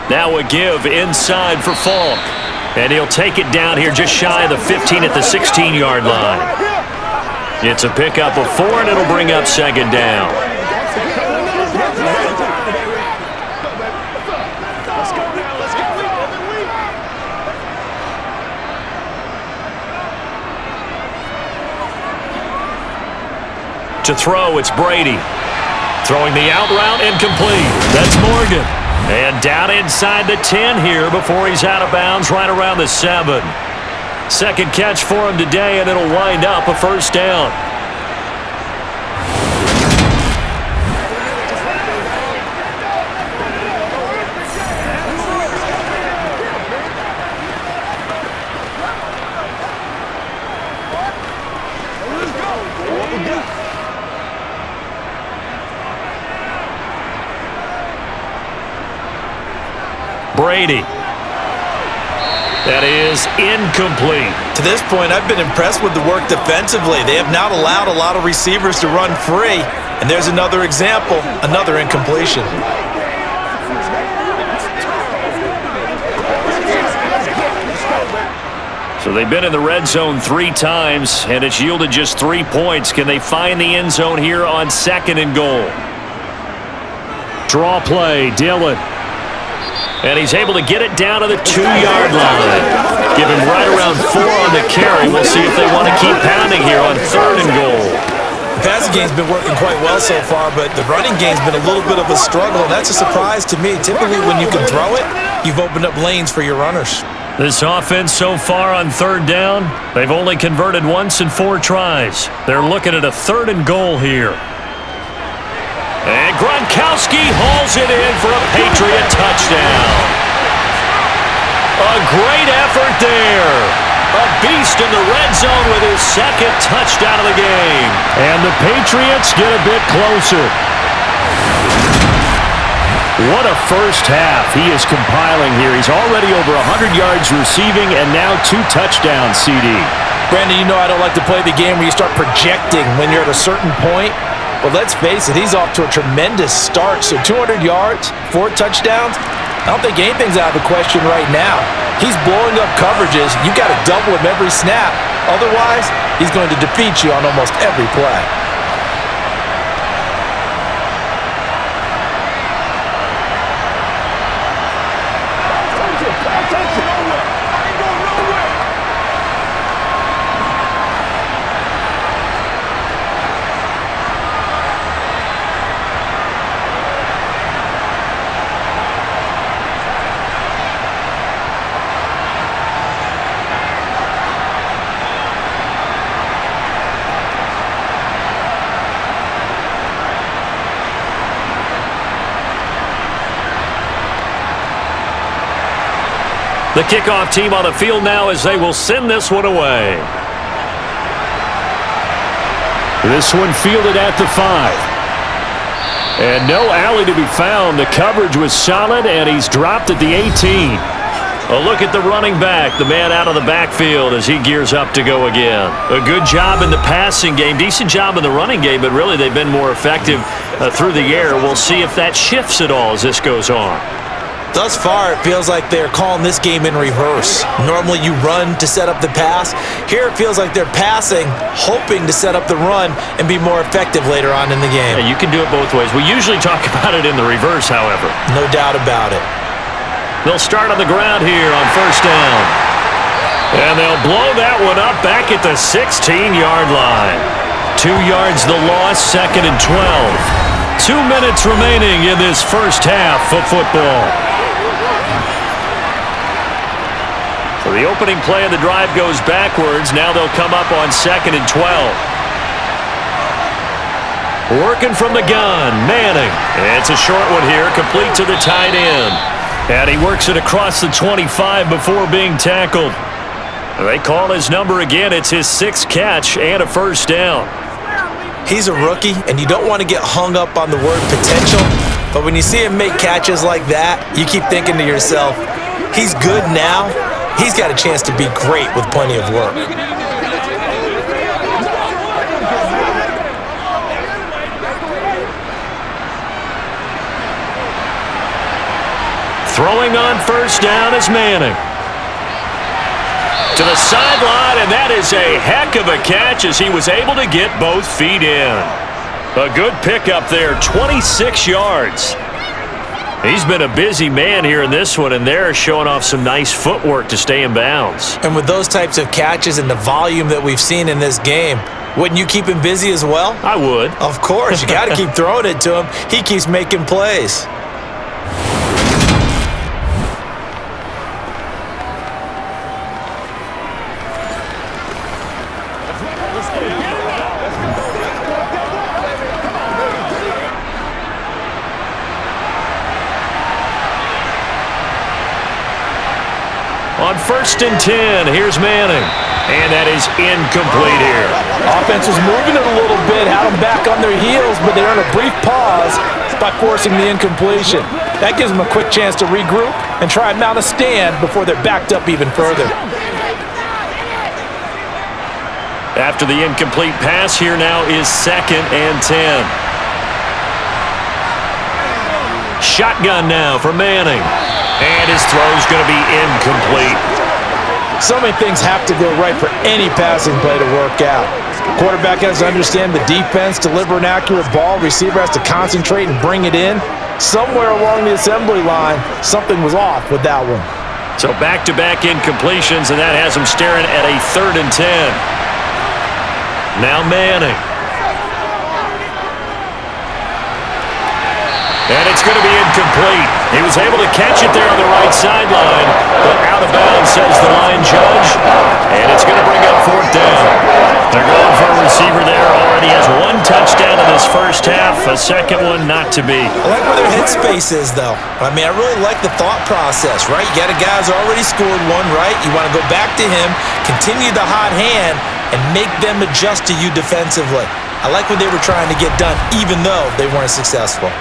Now a give inside for Falk. And he'll take it down here just shy of the 15 at the 16-yard line. It's a pickup of 4, and it'll bring up 2nd down. To throw, it's Brady. Throwing the out route, incomplete. That's Morgan. And down inside the 10 here before he's out of bounds right around the 7. 2nd catch for him today, and it'll wind up a 1st down. Brady. That is incomplete. To this point, I've been impressed with the work defensively. They have not allowed a lot of receivers to run free. And there's another example, another incompletion. So they've been in the red zone 3 times, and it's yielded just 3 points. Can they find the end zone here on 2nd and goal? Draw play, Dillon. And he's able to get it down to the 2-yard line. Give him right around 4 on the carry. We'll see if they want to keep pounding here on 3rd and goal. The passing game's been working quite well so far, but the running game's been a little bit of a struggle, and that's a surprise to me. Typically, when you can throw it, you've opened up lanes for your runners. This offense so far on 3rd down, they've only converted once in 4 tries. They're looking at a 3rd and goal here. And Gronkowski hauls it in for a Patriot touchdown. A great effort there. A beast in the red zone with his 2nd touchdown of the game. And the Patriots get a bit closer. What a first half he is compiling here. He's already over 100 yards receiving and now 2 touchdowns, CD. Brandon, you know I don't like to play the game where you start projecting when you're at a certain point. But let's face it, he's off to a tremendous start. So 200 yards, 4 touchdowns. I don't think anything's out of the question right now. He's blowing up coverages. You got to double him every snap. Otherwise, he's going to defeat you on almost every play. The kickoff team on the field now as they will send this one away. This one fielded at the 5. And no alley to be found. The coverage was solid, and he's dropped at the 18. A look at the running back, the man out of the backfield as he gears up to go again. A good job in the passing game, decent job in the running game, but really they've been more effective through the air. We'll see if that shifts at all as this goes on. Thus far, it feels like they're calling this game in reverse. Normally you run to set up the pass. Here it feels like they're passing, hoping to set up the run and be more effective later on in the game. Yeah, you can do it both ways. We usually talk about it in the reverse, however. No doubt about it. They'll start on the ground here on 1st down. And they'll blow that one up back at the 16-yard line. 2 yards the loss, 2nd and 12. 2 minutes remaining in this first half of football. So the opening play of the drive goes backwards. Now they'll come up on 2nd and 12. Working from the gun, Manning. It's a short one here, complete to the tight end. And he works it across the 25 before being tackled. They call his number again. It's his 6th catch and a 1st down. He's a rookie, and you don't want to get hung up on the word potential. But when you see him make catches like that, you keep thinking to yourself, he's good now. He's got a chance to be great with plenty of work. Throwing on 1st down is Manning. To the sideline, and that is a heck of a catch as he was able to get both feet in. A good pickup there, 26 yards. He's been a busy man here in this one, and they're showing off some nice footwork to stay in bounds. And with those types of catches and the volume that we've seen in this game, wouldn't you keep him busy as well? I would. Of course. You got to keep throwing it to him. He keeps making plays. On 1st and 10, here's Manning. And that is incomplete here. Offense was moving it a little bit, had them back on their heels, but they're on a brief pause by forcing the incompletion. That gives them a quick chance to regroup and try and mount a stand before they're backed up even further. After the incomplete pass, here now is 2nd and 10. Shotgun now for Manning. And his throw's going to be incomplete. So many things have to go right for any passing play to work out. Quarterback has to understand the defense, deliver an accurate ball. Receiver has to concentrate and bring it in. Somewhere along the assembly line, something was off with that one. So back-to-back incompletions, and that has him staring at a 3rd and 10. Now Manning. And it's going to be incomplete. He was able to catch it there on the right sideline, but out of bounds, says the line judge. And it's going to bring up 4th down. They're going for a receiver there. Already has 1 touchdown in this first half. A second one not to be. I like where their headspace is, though. I mean, I really like the thought process, right? You got a guy who's already scored one, right? You want to go back to him, continue the hot hand, and make them adjust to you defensively. I like what they were trying to get done, even though they weren't successful.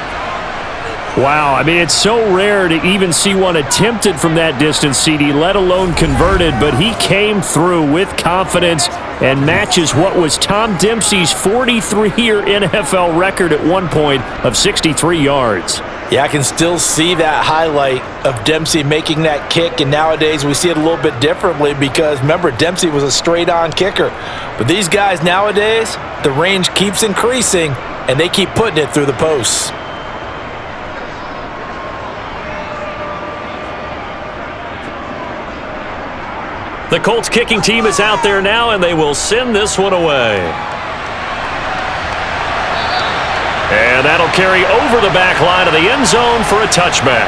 Wow, I mean, it's so rare to even see one attempted from that distance, CD, let alone converted, but he came through with confidence and matches what was Tom Dempsey's 43-year NFL record at one point of 63 yards. Yeah, I can still see that highlight of Dempsey making that kick, and nowadays we see it a little bit differently because, remember, Dempsey was a straight-on kicker. But these guys nowadays, the range keeps increasing, and they keep putting it through the posts. The Colts kicking team is out there now, and they will send this one away. And that'll carry over the back line of the end zone for a touchback.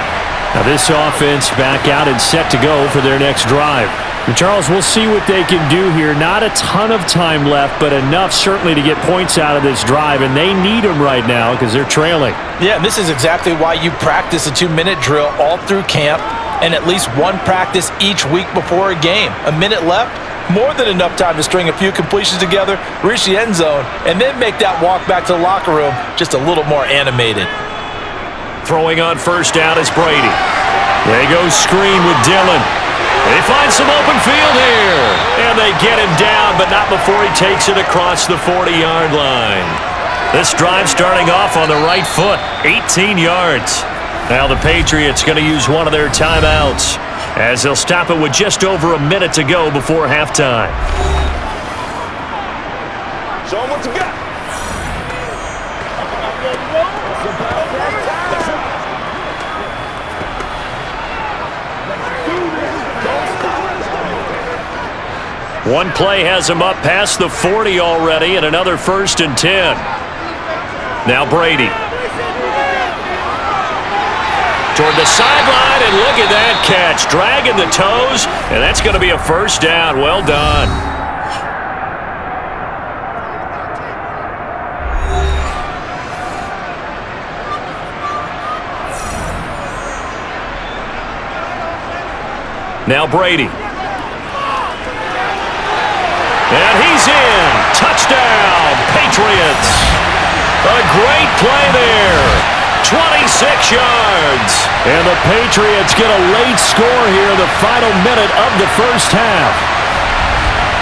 Now this offense back out and set to go for their next drive. And Charles, we'll see what they can do here. Not a ton of time left, but enough certainly to get points out of this drive, and they need them right now because they're trailing. Yeah, and this is exactly why you practice a 2-minute drill all through camp and at least one practice each week before a game. A minute left, more than enough time to string a few completions together, reach the end zone, and then make that walk back to the locker room just a little more animated. Throwing on first down is Brady. They go screen with Dillon. They find some open field here. And they get him down, but not before he takes it across the 40-yard line. This drive starting off on the right foot, 18 yards. Now the Patriots going to use one of their timeouts as they'll stop it with just over a minute to go before halftime. Show them what you got. One play has him up past the 40 already, and another 1st and 10. Now Brady. Toward the sideline, and look at that catch. Dragging the toes, and that's going to be a first down. Well done. Now Brady. And he's in. Touchdown, Patriots. A great play there. 26 yards. And the Patriots get a late score here in the final minute of the first half.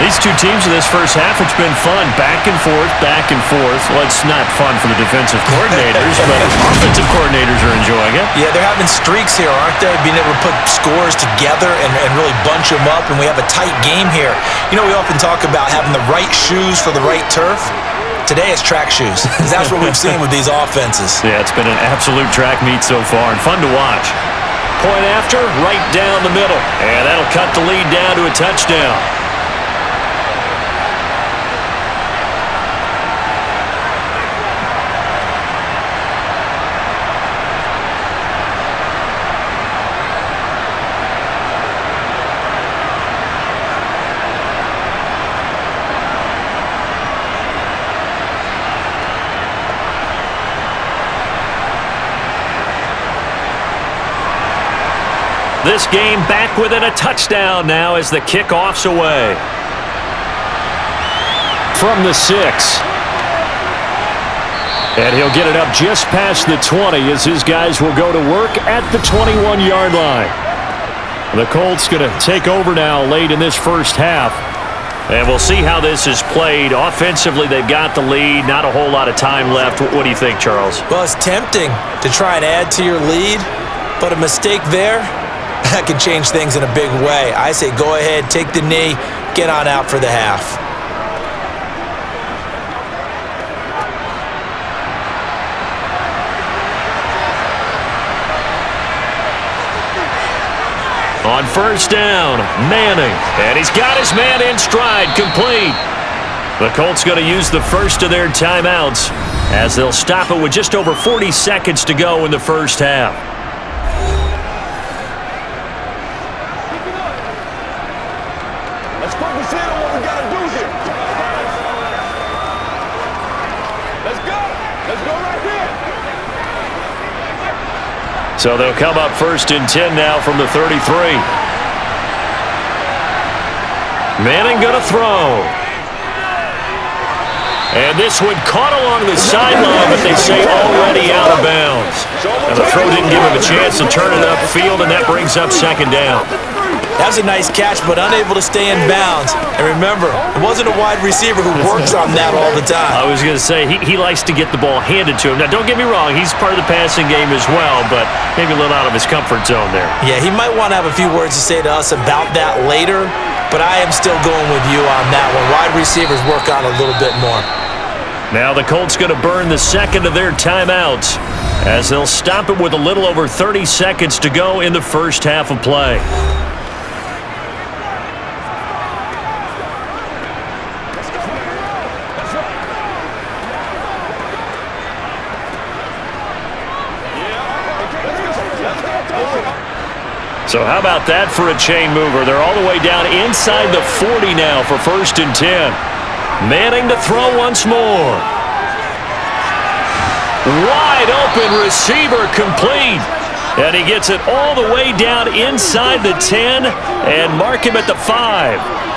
These two teams in this first half, it's been fun. Back and forth, back and forth. Well, it's not fun for the defensive coordinators, but offensive coordinators are enjoying it. Yeah, they're having streaks here, aren't they? Being able to put scores together and really bunch them up, and we have a tight game here. You know, we often talk about having the right shoes for the right turf. Today it's track shoes, because that's what we've seen with these offenses. Yeah, it's been an absolute track meet so far, and fun to watch. Point after, right down the middle, and that'll cut the lead down to a touchdown. This game back within a touchdown now as the kickoff's away. From the 6. And he'll get it up just past the 20 as his guys will go to work at the 21-yard line. The Colts going to take over now late in this first half. And we'll see how this is played. Offensively, they've got the lead. Not a whole lot of time left. What do you think, Charles? Well, it's tempting to try and add to your lead, but a mistake there, that can change things in a big way. I say go ahead, take the knee, get on out for the half. On first down, Manning. And he's got his man in stride, complete. The Colts going to use the first of their timeouts as they'll stop it with just over 40 seconds to go in the first half. Let's focus in on what we got to do here. Let's go. Let's go right here. So they'll come up first and 10 now from the 33. Manning going to throw. And this one caught along the sideline, but they say already out of bounds. And the throw didn't give him a chance to turn it upfield, and that brings up second down. That was a nice catch, but unable to stay in bounds. And remember, it wasn't a wide receiver who works on that all the time. I was going to say, he likes to get the ball handed to him. Now, don't get me wrong, he's part of the passing game as well, but maybe a little out of his comfort zone there. Yeah, he might want to have a few words to say to us about that later, but I am still going with you on that one. Wide receivers work on a little bit more. Now the Colts going to burn the second of their timeouts as they'll stop it with a little over 30 seconds to go in the first half of play. So how about that for a chain mover? They're all the way down inside the 40 now for first and 10. Manning to throw once more. Wide open receiver complete. And he gets it all the way down inside the 10 and mark him at the 5.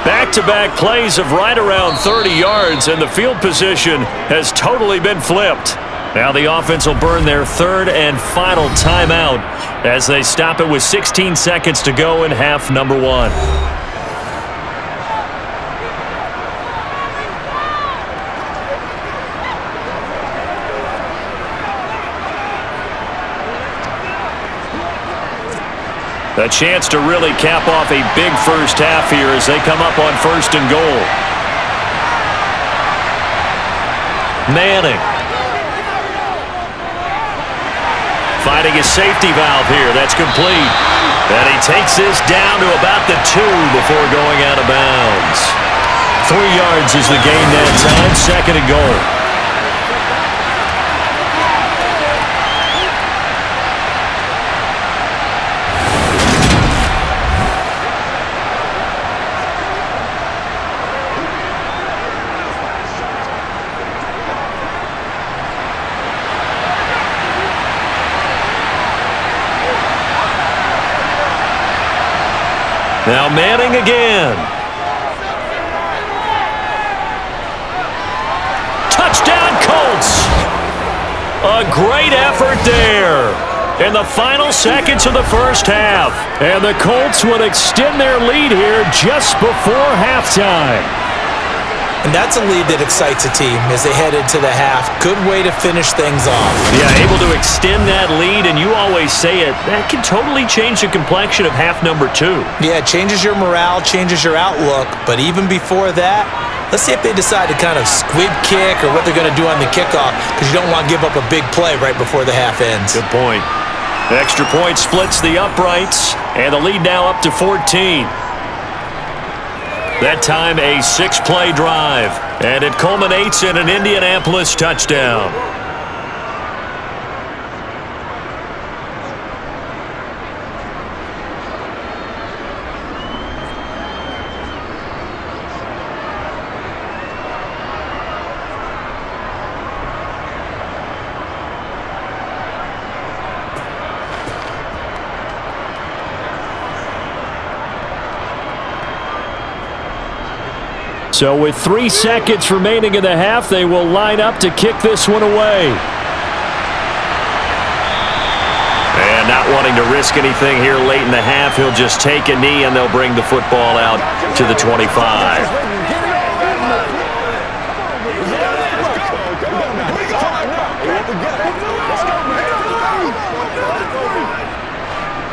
Back-to-back plays of right around 30 yards, and the field position has totally been flipped. Now the offense will burn their third and final timeout as they stop it with 16 seconds to go in half number 1. A chance to really cap off a big first half here as they come up on first and goal. Manning. Finding his safety valve here. That's complete. And he takes this down to about the 2 before going out of bounds. 3 yards is the gain that time. Second and goal. Now Manning again. Touchdown Colts. A great effort there in the final seconds of the first half. And the Colts will extend their lead here just before halftime. And that's a lead that excites a team as they head into the half. Good way to finish things off. Yeah, able to extend that lead, and you always say it, that can totally change the complexion of half number 2. Yeah, it changes your morale, changes your outlook. But even before that, let's see if they decide to kind of squib kick or what they're going to do on the kickoff, because you don't want to give up a big play right before the half ends. Good point. Extra point splits the uprights, and the lead now up to 14. That time a 6-play drive, and it culminates in an Indianapolis touchdown. So with 3 seconds remaining in the half, they will line up to kick this one away. And not one wanting to risk anything here late in the half. He'll just take a knee, and they'll bring the football out to the 25.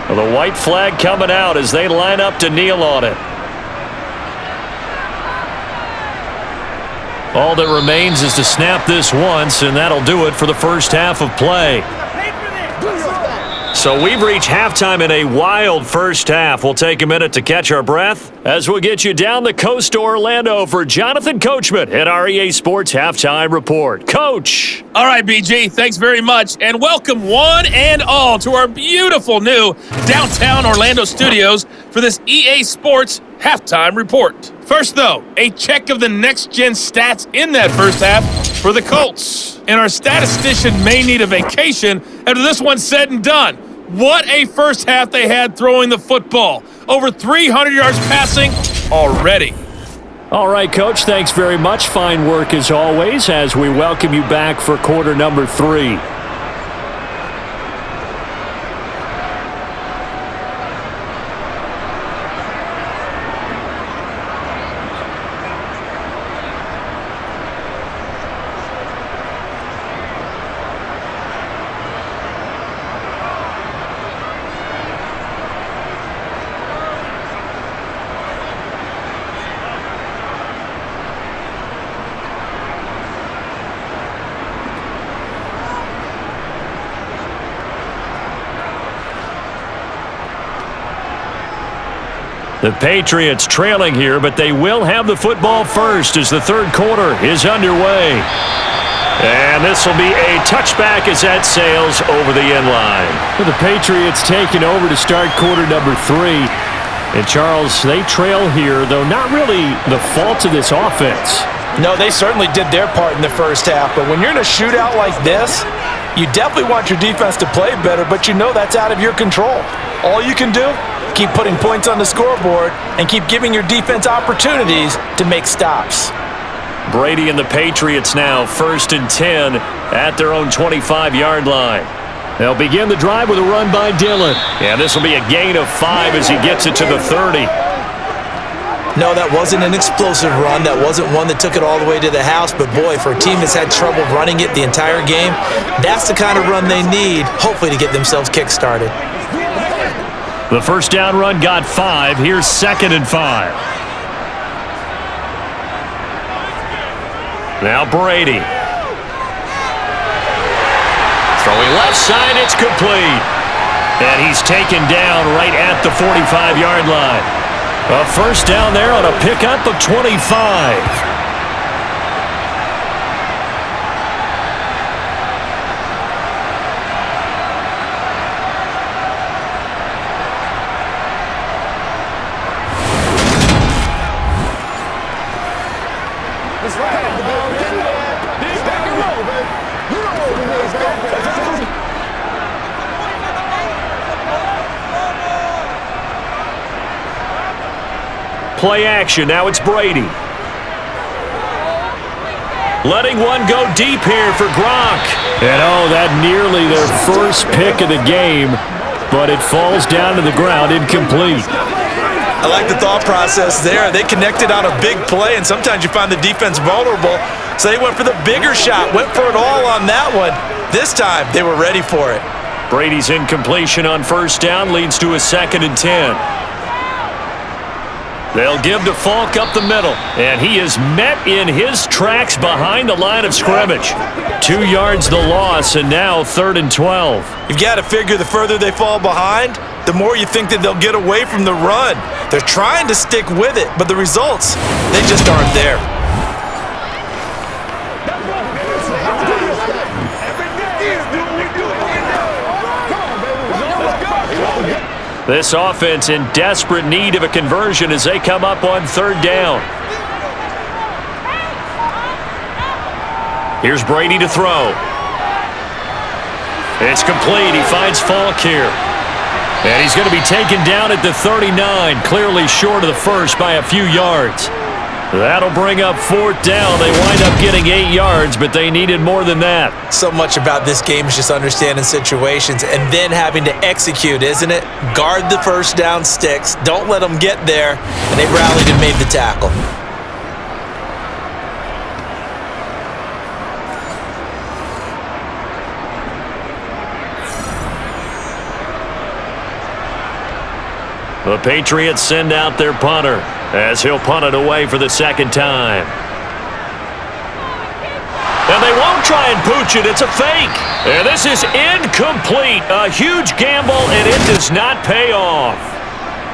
Well, the white flag coming out as they line up to kneel on it. All that remains is to snap this once, and that'll do it for the first half of play. So we've reached halftime in a wild first half. We'll take a minute to catch our breath as we'll get you down the coast to Orlando for Jonathan Coachman at our EA Sports Halftime Report. Coach. All right, BG, thanks very much, and welcome one and all to our beautiful new downtown Orlando studios for this EA Sports Halftime Report. First, though, a check of the next-gen stats in that first half for the Colts. And our statistician may need a vacation after this one's said and done. What a first half they had throwing the football. Over 300 yards passing already. All right, Coach, thanks very much. Fine work as always as we welcome you back for quarter number 3. The Patriots trailing here, but they will have the football first as the third quarter is underway. And this will be a touchback as that sails over the end line. The Patriots taking over to start quarter number 3. And, Charles, they trail here, though not really the fault of this offense. No, they certainly did their part in the first half, but when you're in a shootout like this, you definitely want your defense to play better, but you know that's out of your control. All you can do, keep putting points on the scoreboard and keep giving your defense opportunities to make stops. Brady and the Patriots now 1st and 10 at their own 25-yard line. They'll begin the drive with a run by Dillon. And this will be a gain of 5 as he gets it to the 30. No, that wasn't an explosive run. That wasn't one that took it all the way to the house. But, boy, for a team that's had trouble running it the entire game, that's the kind of run they need, hopefully, to get themselves kick-started. The first down run got 5. Here's 2nd and 5. Now Brady. Throwing left side, it's complete. And he's taken down right at the 45-yard line. A first down there on a pickup of 25. Play action. Now it's Brady. Letting one go deep here for Gronk. And that nearly their first pick of the game, but it falls down to the ground incomplete. I like the thought process there. They connected on a big play, and sometimes you find the defense vulnerable, so they went for the bigger shot, went for it all on that one. This time, they were ready for it. Brady's incompletion on first down leads to a 2nd and 10. They'll give to Falk up the middle, and he is met in his tracks behind the line of scrimmage. 2 yards the loss, and now 3rd and 12. You've got to figure the further they fall behind, the more you think that they'll get away from the run. They're trying to stick with it, but the results, they just aren't there. This offense in desperate need of a conversion as they come up on 3rd down. Here's Brady to throw. It's complete. He finds Falk here. And he's going to be taken down at the 39, clearly short of the first by a few yards. That'll bring up 4th down. They wind up getting 8 yards, but they needed more than that. So much about this game is just understanding situations and then having to execute, isn't it? Guard the first down sticks. Don't let them get there. And they rallied and made the tackle. The Patriots send out their punter as he'll punt it away for the 2nd time. And they won't try and pooch it. It's a fake. And this is incomplete. A huge gamble, and it does not pay off.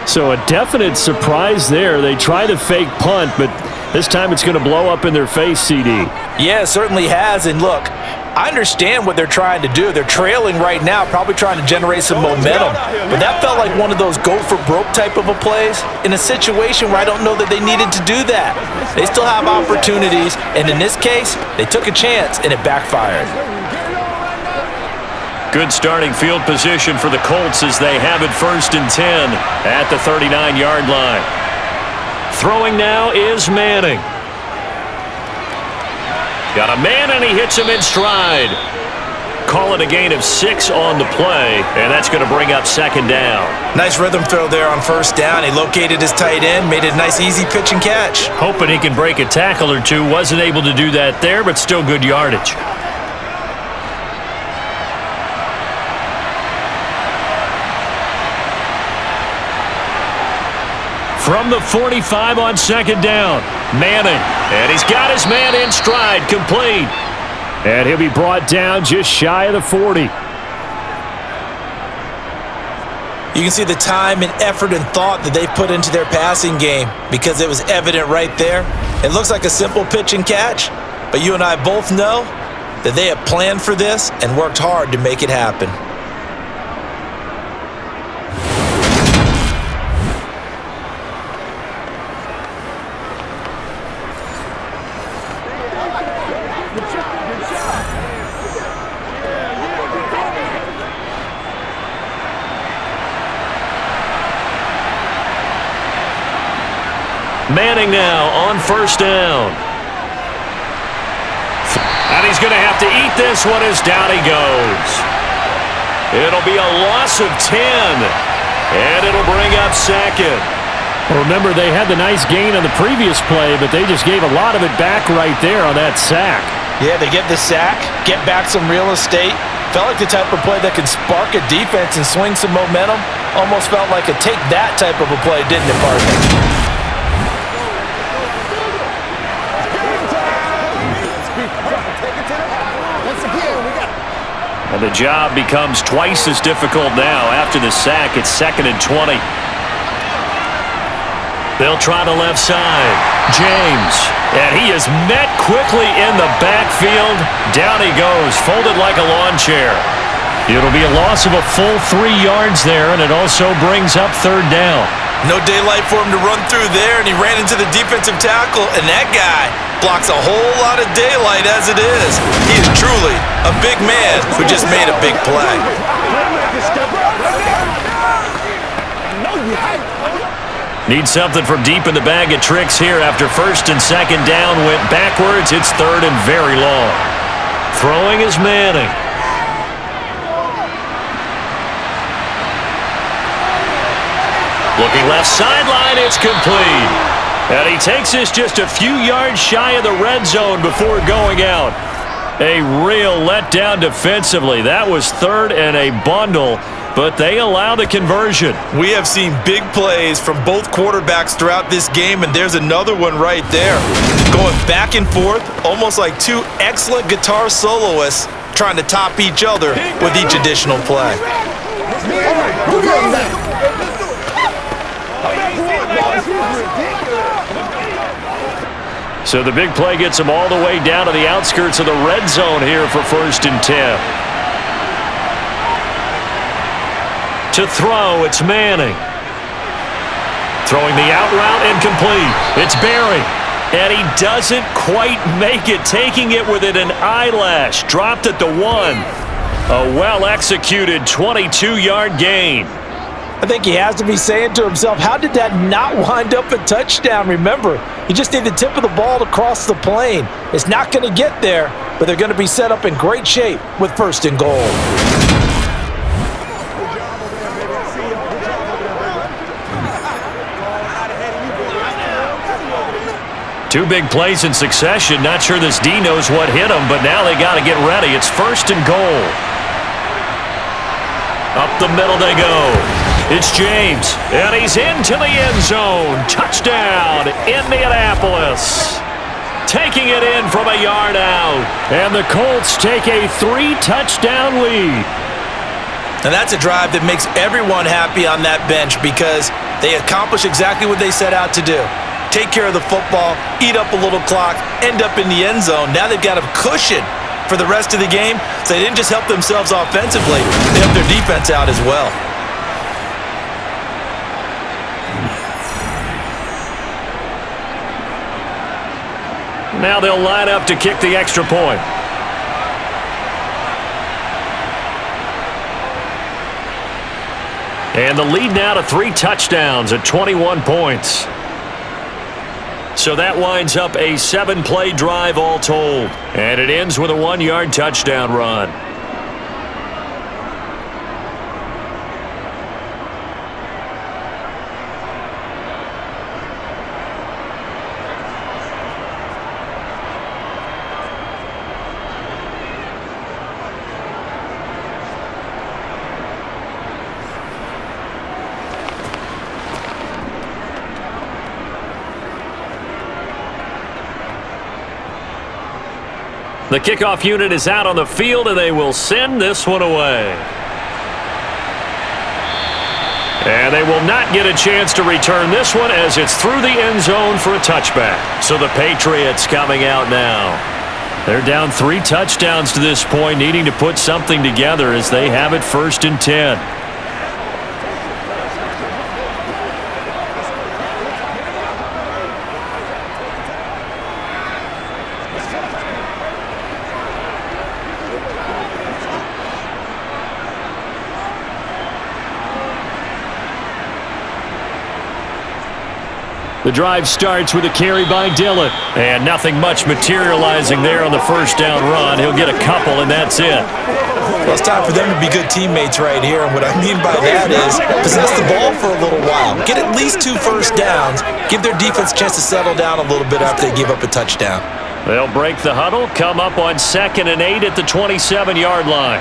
So a definite surprise there. They try to fake punt, but this time it's going to blow up in their face, CD. Yeah, it certainly has. And look, I understand what they're trying to do. They're trailing right now, probably trying to generate some momentum. But that felt like one of those go-for-broke type of a plays in a situation where I don't know that they needed to do that. They still have opportunities, and in this case, they took a chance, and it backfired. Good starting field position for the Colts as they have it 1st and 10 at the 39-yard line. Throwing now is Manning. Got a man, and he hits him in stride. Call it a gain of 6 on the play, and that's going to bring up 2nd down. Nice rhythm throw there on 1st down. He located his tight end, made it a nice easy pitch and catch. Hoping he can break a tackle or two. Wasn't able to do that there, but still good yardage. From the 45 on 2nd down, Manning. And he's got his man in stride, complete. And he'll be brought down just shy of the 40. You can see the time and effort and thought that they've put into their passing game because it was evident right there. It looks like a simple pitch and catch, but you and I both know that they have planned for this and worked hard to make it happen. Manning now on 1st down. And he's going to have to eat this one as down he goes. It'll be a loss of 10. And it'll bring up 2nd. Well, remember, they had the nice gain on the previous play, but they just gave a lot of it back right there on that sack. Yeah, they get the sack, get back some real estate. Felt like the type of play that can spark a defense and swing some momentum. Almost felt like a take that type of a play, didn't it, partner? And the job becomes twice as difficult now. After the sack, it's 2nd and 20. They'll try the left side. James. And he is met quickly in the backfield. Down he goes, folded like a lawn chair. It'll be a loss of a full 3 yards there, and it also brings up 3rd down. No daylight for him to run through there, and he ran into the defensive tackle, and that guy blocks a whole lot of daylight as it is. He is truly a big man who just made a big play. Need something from deep in the bag of tricks here after 1st and 2nd down went backwards. It's 3rd and very long. Throwing is Manning. Looking left sideline, it's complete. And he takes this just a few yards shy of the red zone before going out. A real letdown defensively. That was 3rd and a bundle, but they allow the conversion. We have seen big plays from both quarterbacks throughout this game, and there's another one right there. Going back and forth, almost like two excellent guitar soloists trying to top each other with each additional play. So the big play gets them all the way down to the outskirts of the red zone here for 1st and 10. To throw, it's Manning. Throwing the out route incomplete. It's Barry. And he doesn't quite make it, taking it within an eyelash. Dropped at the 1. A well-executed 22-yard gain. I think he has to be saying to himself, how did that not wind up a touchdown? Remember, you just need the tip of the ball to cross the plane. It's not going to get there, but they're going to be set up in great shape with 1st and goal. Two big plays in succession. Not sure this D knows what hit him, but now they got to get ready. It's 1st and goal. Up the middle they go. It's James, and he's into the end zone. Touchdown, Indianapolis. Taking it in from a yard out. And the Colts take a 3-touchdown lead. And that's a drive that makes everyone happy on that bench because they accomplish exactly what they set out to do. Take care of the football, eat up a little clock, end up in the end zone. Now they've got a cushion for the rest of the game, so they didn't just help themselves offensively, they helped their defense out as well. Now they'll line up to kick the extra point. And the lead now to 3 touchdowns at 21 points. So that winds up a 7-play drive all told. And it ends with a 1-yard touchdown run. The kickoff unit is out on the field, and they will send this one away. And they will not get a chance to return this one as it's through the end zone for a touchback. So the Patriots coming out now. They're down 3 touchdowns to this point, needing to put something together as they have it 1st and 10. The drive starts with a carry by Dillon. And nothing much materializing there on the 1st down run. He'll get a couple, and that's it. Well, it's time for them to be good teammates right here. And what I mean by that is possess the ball for a little while. Get at least 2 first downs. Give their defense a chance to settle down a little bit after they give up a touchdown. They'll break the huddle, come up on 2nd and 8 at the 27-yard line.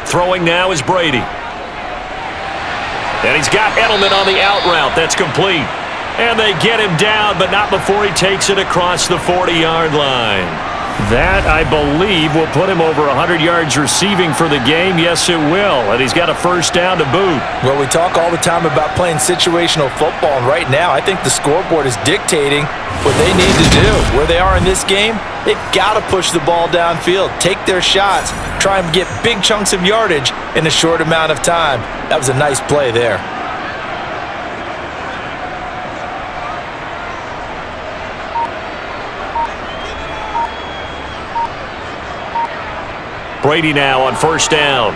Throwing now is Brady. And he's got Edelman on the out route. That's complete. And they get him down, but not before he takes it across the 40-yard line. That, I believe, will put him over 100 yards receiving for the game. Yes, it will. And he's got a 1st down to boot. Well, we talk all the time about playing situational football, and right now I think the scoreboard is dictating what they need to do. Where they are in this game, they've got to push the ball downfield, take their shots, try and get big chunks of yardage in a short amount of time. That was a nice play there. Brady now on 1st down.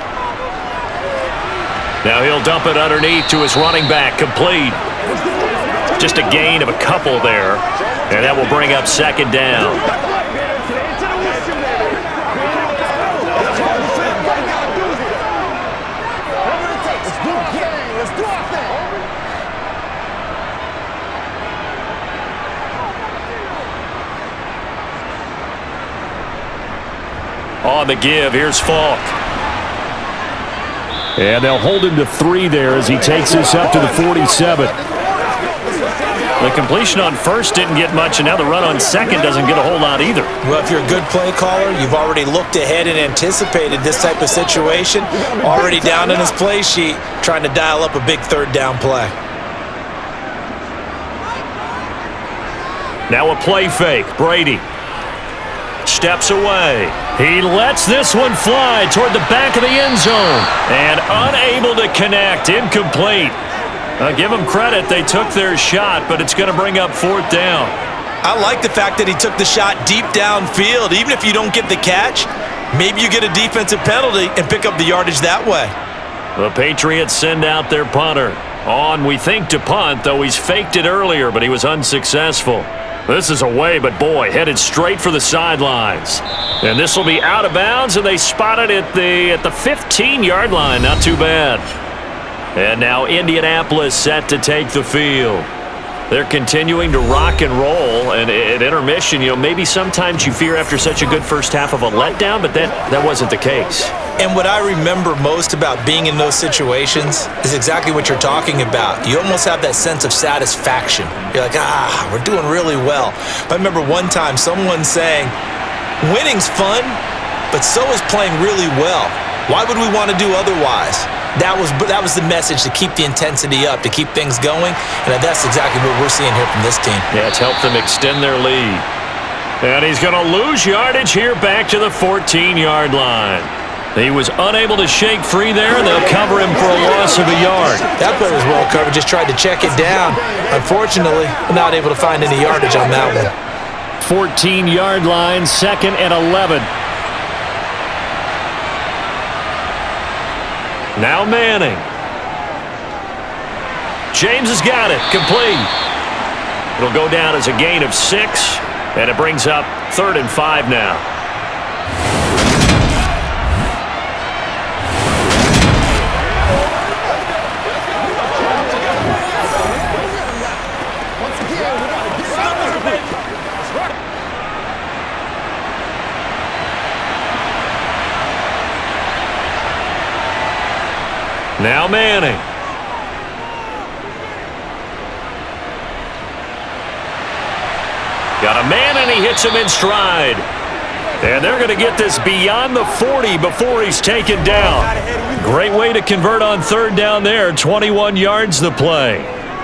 Now he'll dump it underneath to his running back, complete. Just a gain of a couple there, and that will bring up 2nd down. On the give, here's Falk. And they'll hold him to 3 there as he takes this up to the 47. The completion on 1st didn't get much, and now the run on 2nd doesn't get a whole lot either. Well, if you're a good play caller, you've already looked ahead and anticipated this type of situation. Already down in his play sheet, trying to dial up a big 3rd down play. Now a play fake. Brady steps away. He lets this one fly toward the back of the end zone and unable to connect. Incomplete. Give them credit. They took their shot, but it's going to bring up 4th down. I like the fact that he took the shot deep downfield. Even if you don't get the catch, Maybe you get a defensive penalty and pick up the yardage that way. The Patriots send out their punter. On, we think, to punt, though he's faked it earlier, but he was unsuccessful. This is away, but boy, headed straight for the sidelines. And this will be out of bounds, and they spot it at the 15-yard line. Not too bad. And now Indianapolis set to take the field. They're continuing to rock and roll, and at intermission, maybe sometimes you fear after such a good first half of a letdown, but that wasn't the case. And what I remember most about being in those situations is exactly what you're talking about. You almost have that sense of satisfaction. You're like, we're doing really well. But I remember one time someone saying, winning's fun, but so is playing really well. Why would we want to do otherwise? That was the message, to keep the intensity up, to keep things going, and that's exactly what we're seeing here from this team. Yeah, it's helped them extend their lead. And he's going to lose yardage here back to the 14-yard line. He was unable to shake free there, and they'll cover him for a loss of a yard. That play was well covered, just tried to check it down. Unfortunately, not able to find any yardage on that one. 14-yard line, 2nd and 11. Now Manning. James has got it. Complete. It'll go down as a gain of 6, and it brings up 3rd and 5 now. Now Manning. Got a man, and he hits him in stride. And they're going to get this beyond the 40 before he's taken down. Great way to convert on 3rd down there. 21 yards the play.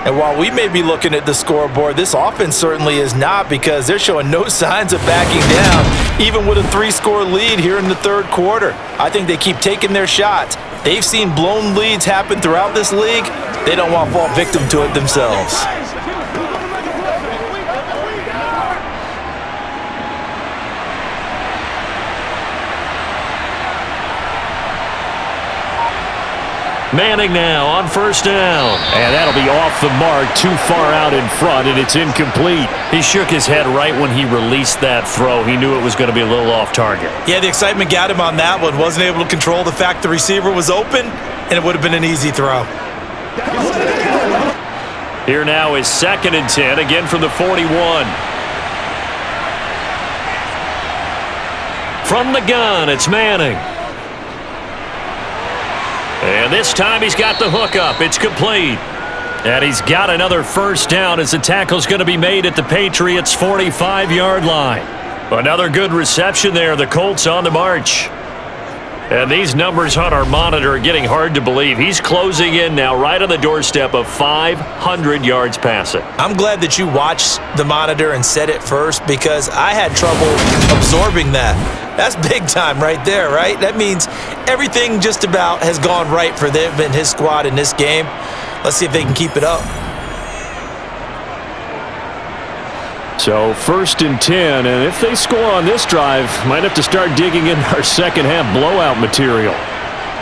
And while we may be looking at the scoreboard, this offense certainly is not, because they're showing no signs of backing down, even with a 3-score lead here in the 3rd quarter. I think they keep taking their shots. They've seen blown leads happen throughout this league. They don't want to fall victim to it themselves. Manning now on 1st down. And that'll be off the mark, too far out in front, and it's incomplete. He shook his head right when he released that throw. He knew it was going to be a little off target. Yeah, the excitement got him on that one. Wasn't able to control the fact the receiver was open, and it would have been an easy throw. Here now is 2nd and 10, again from the 41. From the gun, it's Manning. And this time he's got the hook up. It's complete. And he's got another 1st down as the tackle's going to be made at the Patriots' 45-yard line. Another good reception there. The Colts on the march. And these numbers on our monitor are getting hard to believe. He's closing in now right on the doorstep of 500 yards passing. I'm glad that you watched the monitor and said it first, because I had trouble absorbing that. That's big time right there, right? That means everything just about has gone right for them and his squad in this game. Let's see if they can keep it up. So 1st and 10, and if they score on this drive, might have to start digging in our second-half blowout material.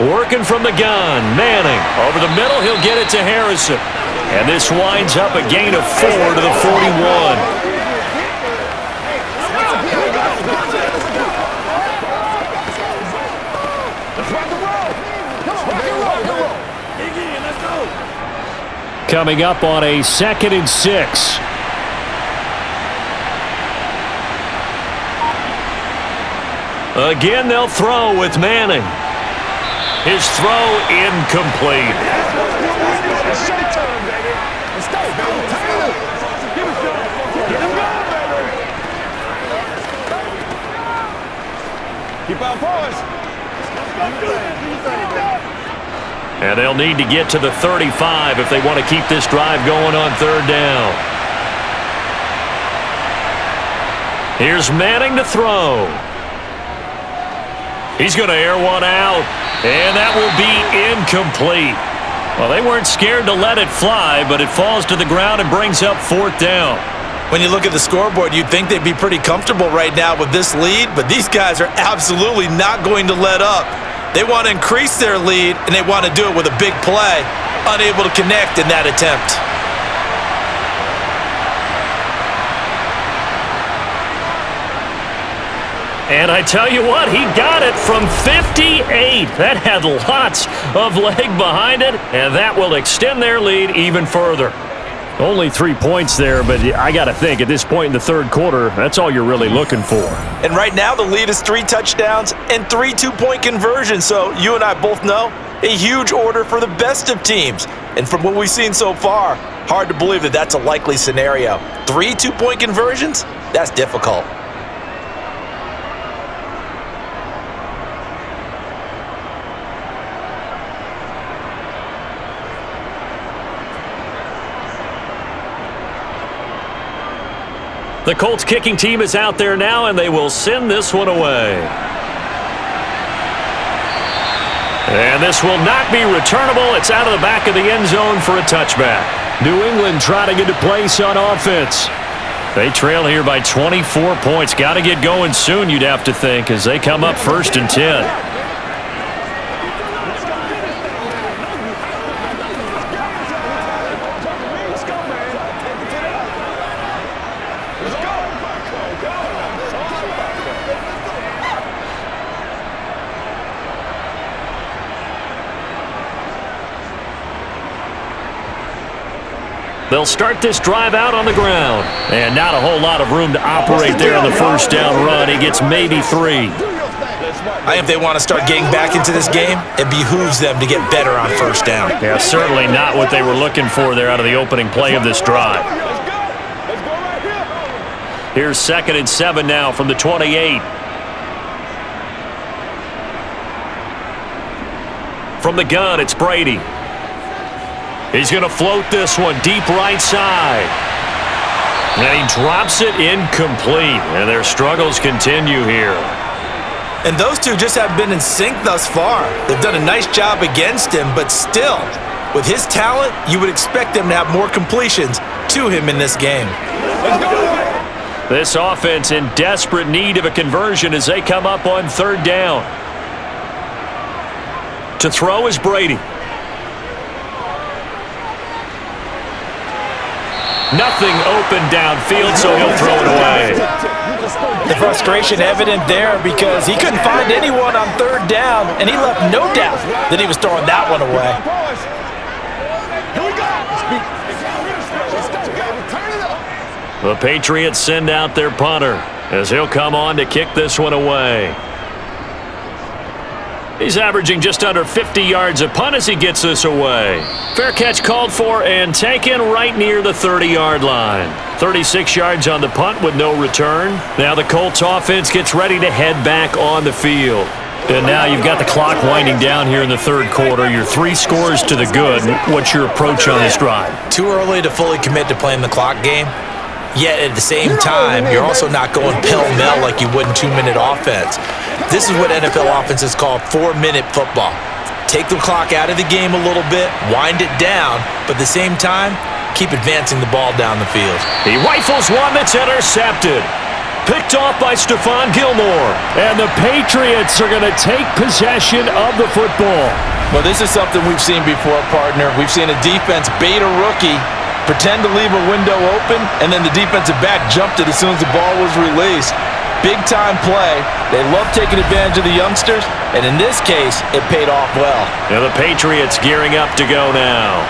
Working from the gun, Manning. Over the middle, he'll get it to Harrison. And this winds up a gain of 4 to the 41. Coming up on a 2nd and 6. Again, they'll throw with Manning. His throw incomplete. Keep on poise. And they'll need to get to the 35 if they want to keep this drive going on 3rd down. Here's Manning to throw. He's going to air one out, and that will be incomplete. Well, they weren't scared to let it fly, but it falls to the ground and brings up 4th down. When you look at the scoreboard, you'd think they'd be pretty comfortable right now with this lead, but these guys are absolutely not going to let up. They want to increase their lead, and they want to do it with a big play, unable to connect in that attempt. And I tell you what, he got it from 58. That had lots of leg behind it, and that will extend their lead even further. Only 3 points there, but I got to think at this point in the third quarter, that's all you're really looking for. And right now the lead is 3 touchdowns and 3 two-point conversions. So you and I both know a huge order for the best of teams. And from what we've seen so far, hard to believe that that's a likely scenario. 3 two-point conversions? That's difficult. The Colts kicking team is out there now, and they will send this one away. And this will not be returnable. It's out of the back of the end zone for a touchback. New England trying to get into place on offense. They trail here by 24 points. Got to get going soon, you'd have to think, as they come up 1st and 10. They'll start this drive out on the ground. And not a whole lot of room to operate there on the first down run. He gets maybe 3. I think if they want to start getting back into this game, it behooves them to get better on first down. Yeah, certainly not what they were looking for there out of the opening play of this drive. Here's 2nd and 7 now from the 28. From the gun, it's Brady. He's going to float this one deep right side. And he drops it incomplete. And their struggles continue here. And those two just have been in sync thus far. They've done a nice job against him, but still, with his talent, you would expect them to have more completions to him in this game. This offense in desperate need of a conversion as they come up on 3rd down. To throw is Brady. Nothing open downfield, so he'll throw it away. The frustration evident there because he couldn't find anyone on 3rd down, and he left no doubt that he was throwing that one away. The Patriots send out their punter as he'll come on to kick this one away. He's averaging just under 50 yards a punt as he gets this away. Fair catch called for and taken right near the 30-yard line. 36 yards on the punt with no return. Now the Colts offense gets ready to head back on the field. And now you've got the clock winding down here in the third quarter. You're 3 scores to the good. What's your approach on this drive? Too early to fully commit to playing the clock game. Yet at the same time, you're also not going pell-mell like you would in 2-minute offense. This is what NFL offenses call 4-minute football. Take the clock out of the game a little bit, wind it down, but at the same time, keep advancing the ball down the field. He rifles one that's intercepted. Picked off by Stephon Gilmore. And the Patriots are going to take possession of the football. Well, this is something we've seen before, partner. We've seen a defense bait a rookie, pretend to leave a window open, and then the defensive back jumped it as soon as the ball was released. Big-time play. They love taking advantage of the youngsters, and in this case, it paid off well. Now the Patriots gearing up to go now.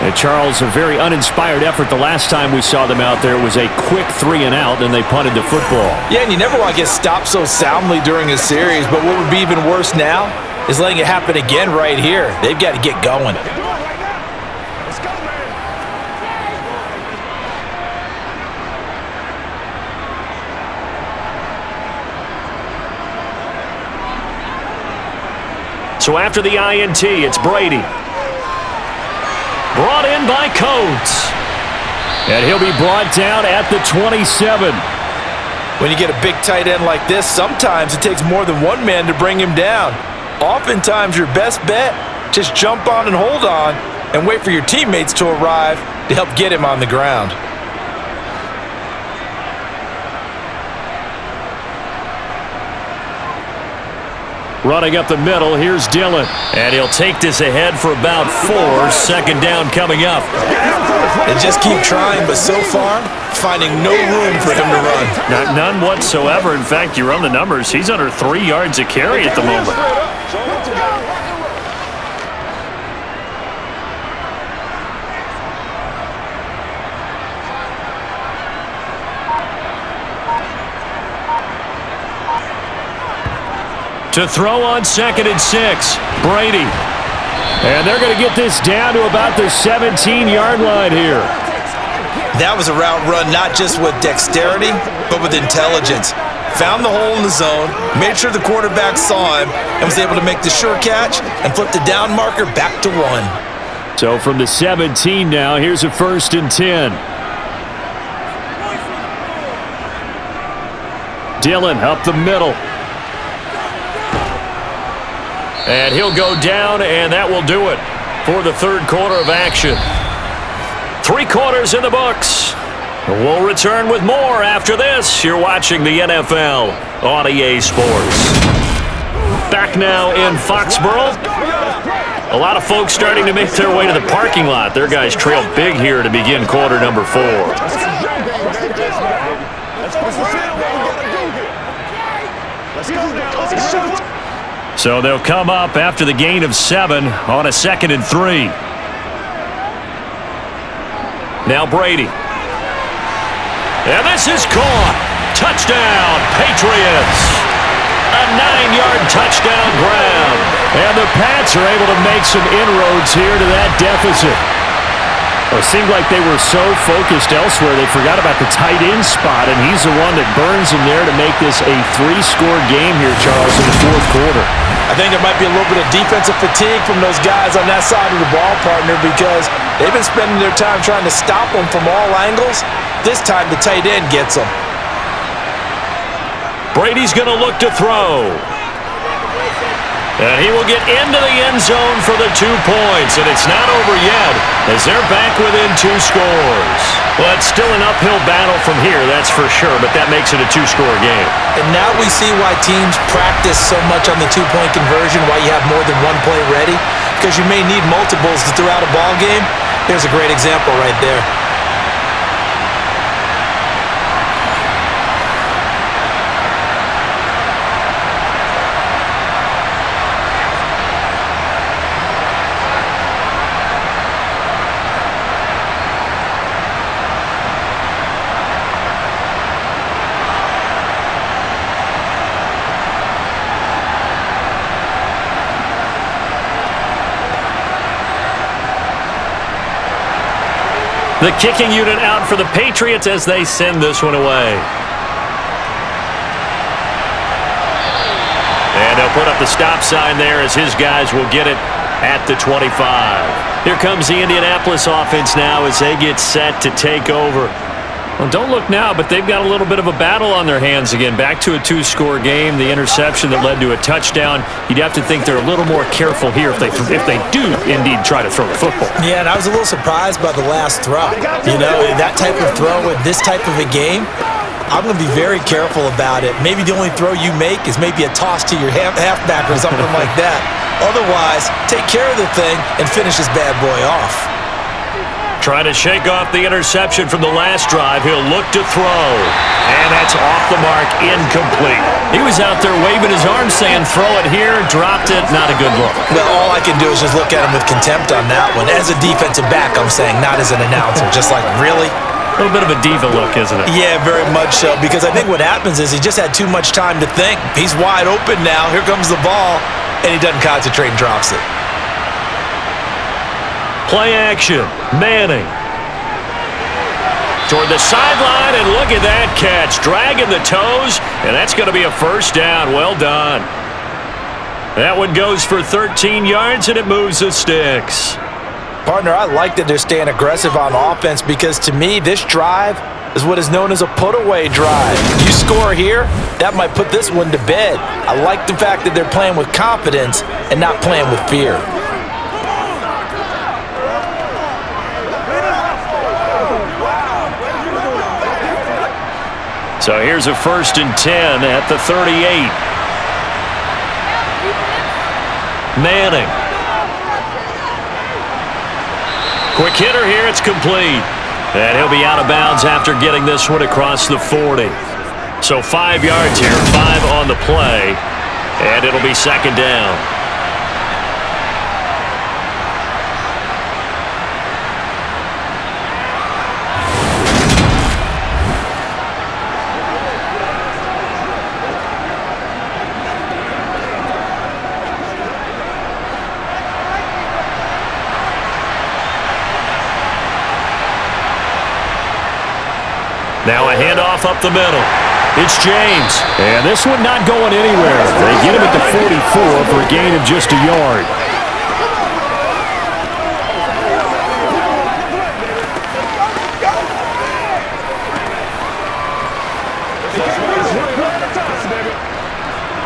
And Charles, a very uninspired effort the last time we saw them out there. It was a quick 3-and-out, and they punted the football. Yeah, and you never want to get stopped so soundly during a series, but what would be even worse now is letting it happen again right here. They've got to get going. So after the INT, it's Brady. Brought in by Coates. And he'll be brought down at the 27. When you get a big tight end like this, sometimes it takes more than one man to bring him down. Oftentimes, your best bet, just jump on and hold on and wait for your teammates to arrive to help get him on the ground. Running up the middle, here's Dillon. And he'll take this ahead for about 4. Second down coming up. They just keep trying, but so far, finding no room for him to run. None whatsoever. In fact, you run the numbers, he's under 3 yards a carry at the moment. To throw on 2nd and 6, Brady. And they're going to get this down to about the 17-yard line here. That was a route run not just with dexterity, but with intelligence. Found the hole in the zone, made sure the quarterback saw him, and was able to make the sure catch and flip the down marker back to 1. So from the 17 now, here's a 1st and 10. Dillon up the middle. And he'll go down, and that will do it for the third quarter of action. 3 quarters in the books. We'll return with more after this. You're watching the NFL on EA Sports. Back now in Foxborough. A lot of folks starting to make their way to the parking lot. Their guys trailed big here to begin quarter number 4. So they'll come up after the gain of 7 on a 2nd and 3. Now Brady. And this is caught. Touchdown, Patriots. A 9-yard touchdown grab. And the Pats are able to make some inroads here to that deficit. Well, it seemed like they were so focused elsewhere they forgot about the tight end spot, and he's the one that burns them there to make this a 3-score game here, Charles, in the fourth quarter. I think there might be a little bit of defensive fatigue from those guys on that side of the ball, partner, because they've been spending their time trying to stop them from all angles. This time the tight end gets them. Brady's going to look to throw. And he will get into the end zone for the 2 points. And it's not over yet as they're back within 2 scores. Well, it's still an uphill battle from here, that's for sure, but that makes it a 2-score game. And now we see why teams practice so much on the 2-point conversion, why you have more than one play ready, because you may need multiples throughout a ball game. There's a great example right there. The kicking unit out for the Patriots as they send this one away. And they'll put up the stop sign there as his guys will get it at the 25. Here comes the Indianapolis offense now as they get set to take over. Well, don't look now, but they've got a little bit of a battle on their hands again. Back to a 2-score game. The interception that led to a touchdown. You'd have to think they're a little more careful here if they do indeed try to throw the football. Yeah, and I was a little surprised by the last throw. You know, that type of throw in this type of a game, I'm going to be very careful about it. Maybe the only throw you make is maybe a toss to your halfback or something like that. Otherwise, take care of the thing and finish this bad boy off. Trying to shake off the interception from the last drive. He'll look to throw. And that's off the mark, incomplete. He was out there waving his arms saying, throw it here, dropped it, not a good look. Well, all I can do is just look at him with contempt on that one. As a defensive back, I'm saying, not as an announcer. Just like, really? A little bit of a diva look, isn't it? Yeah, very much so. Because I think what happens is he just had too much time to think. He's wide open now. Here comes the ball. And he doesn't concentrate and drops it. Play action. Manning. Toward the sideline, and look at that catch. Dragging the toes, and that's going to be a first down. Well done. That one goes for 13 yards, and it moves the sticks. Partner, I like that they're staying aggressive on offense because, to me, this drive is what is known as a put-away drive. You score here, that might put this one to bed. I like the fact that they're playing with confidence and not playing with fear. So here's a 1st and 10 at the 38. Manning. Quick hitter here. It's complete. And he'll be out of bounds after getting this one across the 40. So 5 yards here, 5 on the play. And it'll be second down. Now a handoff up the middle. It's James. And this one not going anywhere. They get him at the 44 for a gain of just a yard.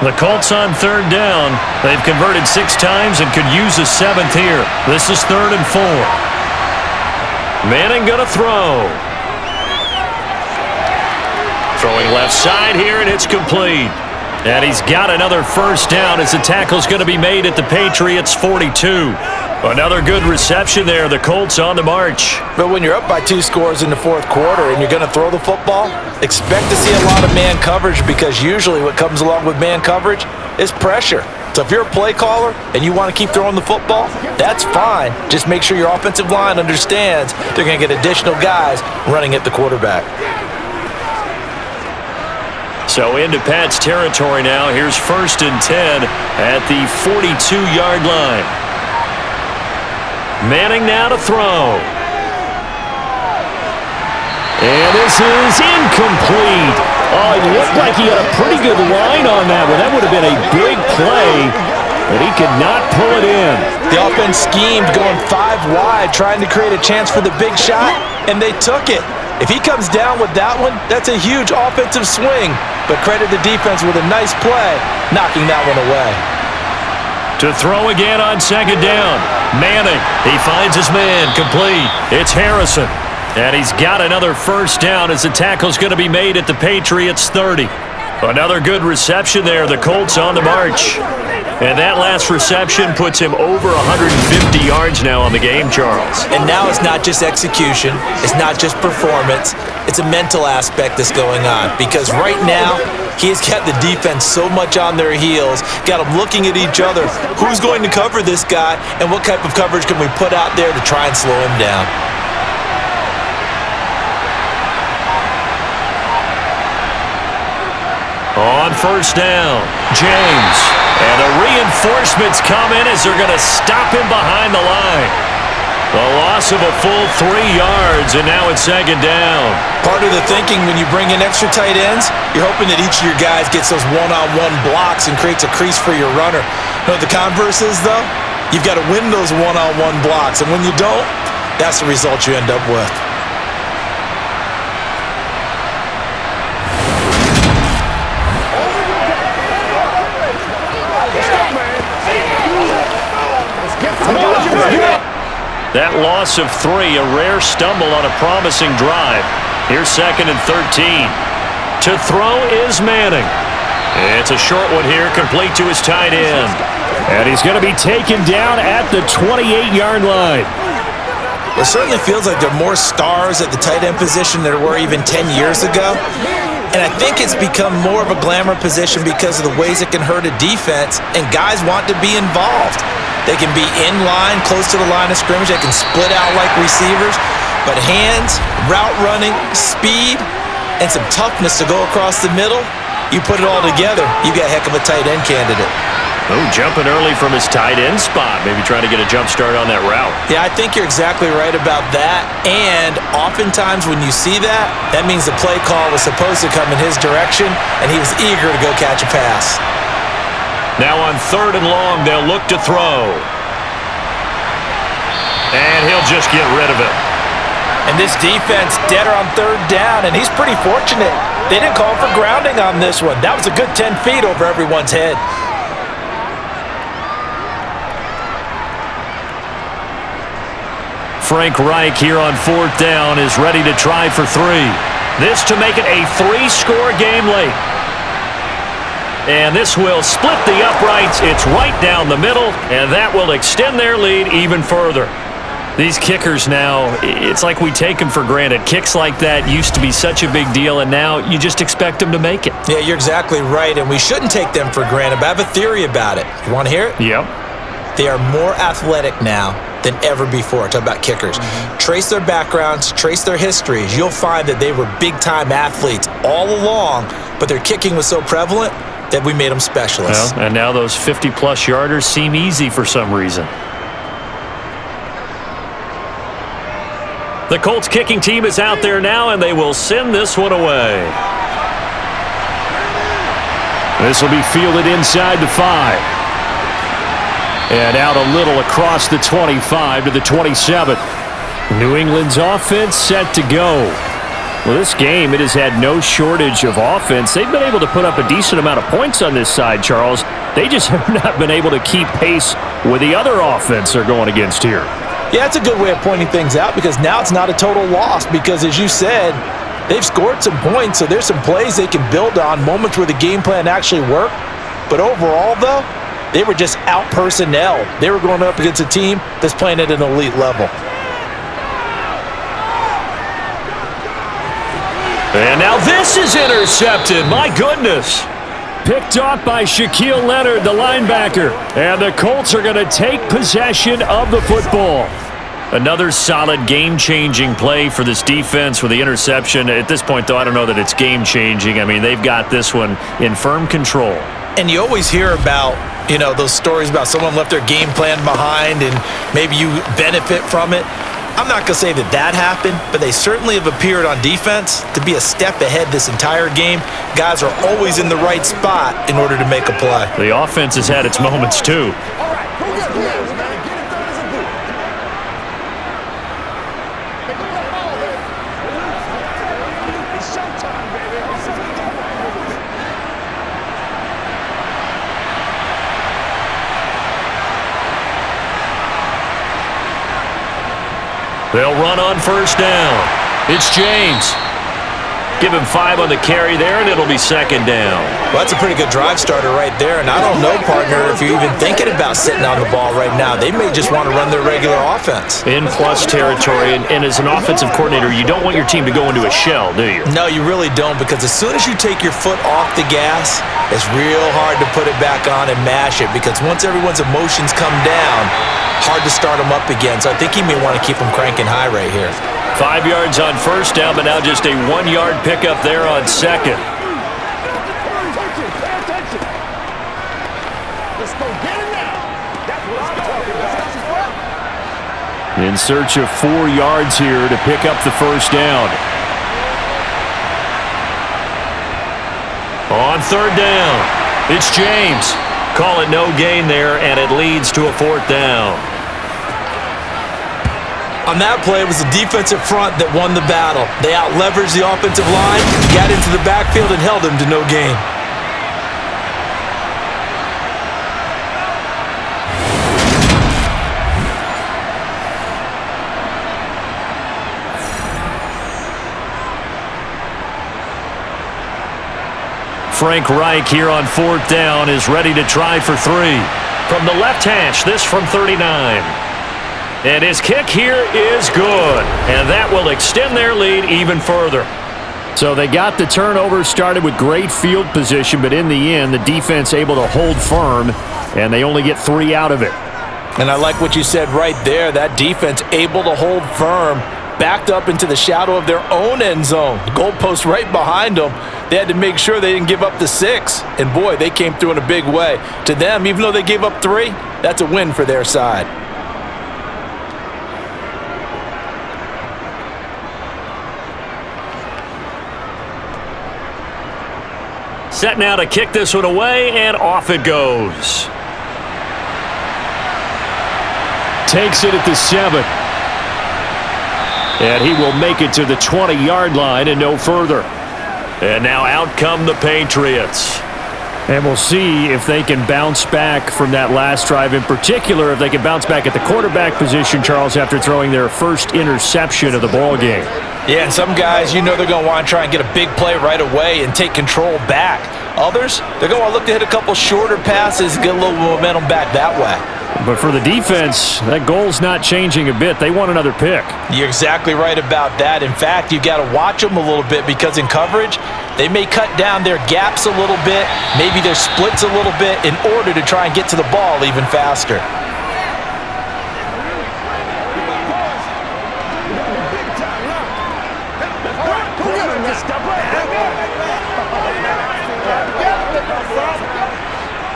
The Colts on third down. They've converted 6 times and could use a 7th here. This is 3rd and 4. Manning gonna throw. Throwing left side here, and it's complete. And he's got another first down as the tackle's going to be made at the Patriots' 42. Another good reception there. The Colts on the march. But when you're up by 2 scores in the 4th quarter and you're going to throw the football, expect to see a lot of man coverage, because usually what comes along with man coverage is pressure. So if you're a play caller and you want to keep throwing the football, that's fine. Just make sure your offensive line understands they're going to get additional guys running at the quarterback. So into Pat's territory now. Here's 1st and 10 at the 42-yard line. Manning now to throw. And this is incomplete. Oh, it looked like he had a pretty good line on that one. That would have been a big play, but he could not pull it in. The offense schemed going 5 wide, trying to create a chance for the big shot, and they took it. If he comes down with that one, that's a huge offensive swing. But credit the defense with a nice play, knocking that one away. To throw again on 2nd down. Manning, he finds his man, complete. It's Harrison. And he's got another first down as the tackle's going to be made at the Patriots' 30. Another good reception there. The Colts on the march. And that last reception puts him over 150 yards now on the game, Charles. And now it's not just execution. It's not just performance. It's a mental aspect that's going on. Because right now, he has got the defense so much on their heels, got them looking at each other. Who's going to cover this guy, and what type of coverage can we put out there to try and slow him down? On 1st down, James. And the reinforcements come in as they're going to stop him behind the line. A loss of a full 3 yards, and now it's 2nd down. Part of the thinking when you bring in extra tight ends, you're hoping that each of your guys gets those one-on-one blocks and creates a crease for your runner. You know what the converse is, though? You've got to win those one-on-one blocks, and when you don't, that's the result you end up with. That loss of 3, a rare stumble on a promising drive. Here's 2nd and 13. To throw is Manning. It's a short one here, complete to his tight end. And he's going to be taken down at the 28-yard line. It certainly feels like there are more stars at the tight end position than there were even 10 years ago. And I think it's become more of a glamour position because of the ways it can hurt a defense, and guys want to be involved. They can be in line, close to the line of scrimmage. They can split out like receivers. But hands, route running, speed, and some toughness to go across the middle, you put it all together, you got a heck of a tight end candidate. Oh, jumping early from his tight end spot. Maybe trying to get a jump start on that route. Yeah, I think you're exactly right about that. And oftentimes when you see that, that means the play call was supposed to come in his direction, and he was eager to go catch a pass. Now on 3rd and long, they'll look to throw. And he'll just get rid of it. And this defense dead on 3rd down, and he's pretty fortunate. They didn't call for grounding on this one. That was a good 10 feet over everyone's head. Frank Reich here on 4th down is ready to try for 3. This to make it a 3-score game late. And this will split the uprights. It's right down the middle, and that will extend their lead even further. These kickers now, it's like we take them for granted. Kicks like that used to be such a big deal, and now you just expect them to make it. Yeah, you're exactly right, and we shouldn't take them for granted, but I have a theory about it. You want to hear it? Yep. They are more athletic now than ever before. Talk about kickers. Trace their backgrounds, trace their histories. You'll find that they were big-time athletes all along, but their kicking was so prevalent that we made them specialists. Well, and now those 50-plus yarders seem easy for some reason. The Colts kicking team is out there now, and they will send this one away. This will be fielded inside the 5. And out a little across the 25 to the 27. New England's offense set to go. Well, this game, it has had no shortage of offense. They've been able to put up a decent amount of points on this side, Charles. They just have not been able to keep pace with the other offense they're going against here. Yeah, it's a good way of pointing things out because now it's not a total loss because, as you said, they've scored some points, so there's some plays they can build on, moments where the game plan actually worked. But overall, though, they were just out-personnelled. They were going up against a team that's playing at an elite level. And now this is intercepted. My goodness. Picked off by Shaquille Leonard, the linebacker. And the Colts are going to take possession of the football. Another solid game-changing play for this defense with the interception. At this point, though, I don't know that it's game-changing. I mean, they've got this one in firm control. And you always hear about, those stories about someone left their game plan behind and maybe you benefit from it. I'm not going to say that happened, but they certainly have appeared on defense to be a step ahead this entire game. Guys are always in the right spot in order to make a play. The offense has had its moments, too. All right, who got the hands, man? Get it done as a group. Make a ball, baby. It's showtime, baby. They'll run on first down. It's James. Give him 5 on the carry there, and it'll be second down. Well, that's a pretty good drive starter right there. And I don't know, partner, if you're even thinking about sitting on the ball right now. They may just want to run their regular offense. In plus territory, and as an offensive coordinator, you don't want your team to go into a shell, do you? No, you really don't, because as soon as you take your foot off the gas, it's real hard to put it back on and mash it, because once everyone's emotions come down, hard to start them up again. So I think he may want to keep them cranking high right here. 5 yards on first down, but now just a 1-yard pickup there on second. Let's go get it now. That's what I'm talking about. In search of 4 yards here to pick up the first down. On third down, it's James. Call it no gain there, and it leads to a 4th down. On that play, it was the defensive front that won the battle. They out-leveraged the offensive line, got into the backfield, and held him to no gain. Frank Reich here on 4th down is ready to try for 3. From the left hash, this from 39. And his kick here is good. And that will extend their lead even further. So they got the turnover, started with great field position, but in the end, the defense able to hold firm, and they only get 3 out of it. And I like what you said right there. That defense able to hold firm, backed up into the shadow of their own end zone. The goalpost right behind them. They had to make sure they didn't give up the 6. And boy, they came through in a big way. To them, even though they gave up 3, that's a win for their side. Set now to kick this one away, and off it goes. Takes it at the 7. And he will make it to the 20-yard line and no further. And now out come the Patriots. And we'll see if they can bounce back from that last drive, in particular if they can bounce back at the quarterback position, Charles, after throwing their first interception of the ballgame. Yeah, and some guys, they're going to want to try and get a big play right away and take control back. Others, they're going to look to hit a couple shorter passes, get a little momentum back that way. But for the defense, that goal's not changing a bit. They want another pick. You're exactly right about that. In fact, you got to watch them a little bit because in coverage, they may cut down their gaps a little bit, maybe their splits a little bit in order to try and get to the ball even faster.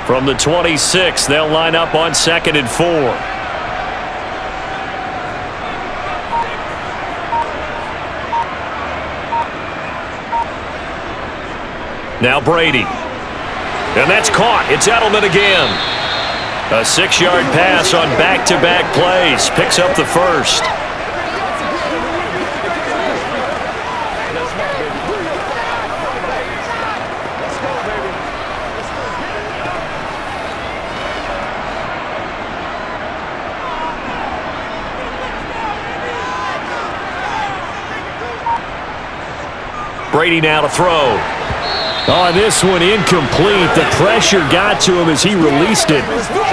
From the 26, they'll line up on 2nd and 4. Now Brady. And that's caught. It's Edelman again. A 6-yard pass on back-to-back plays. Picks up the first. Brady now to throw. Oh, this one incomplete. The pressure got to him as he released it.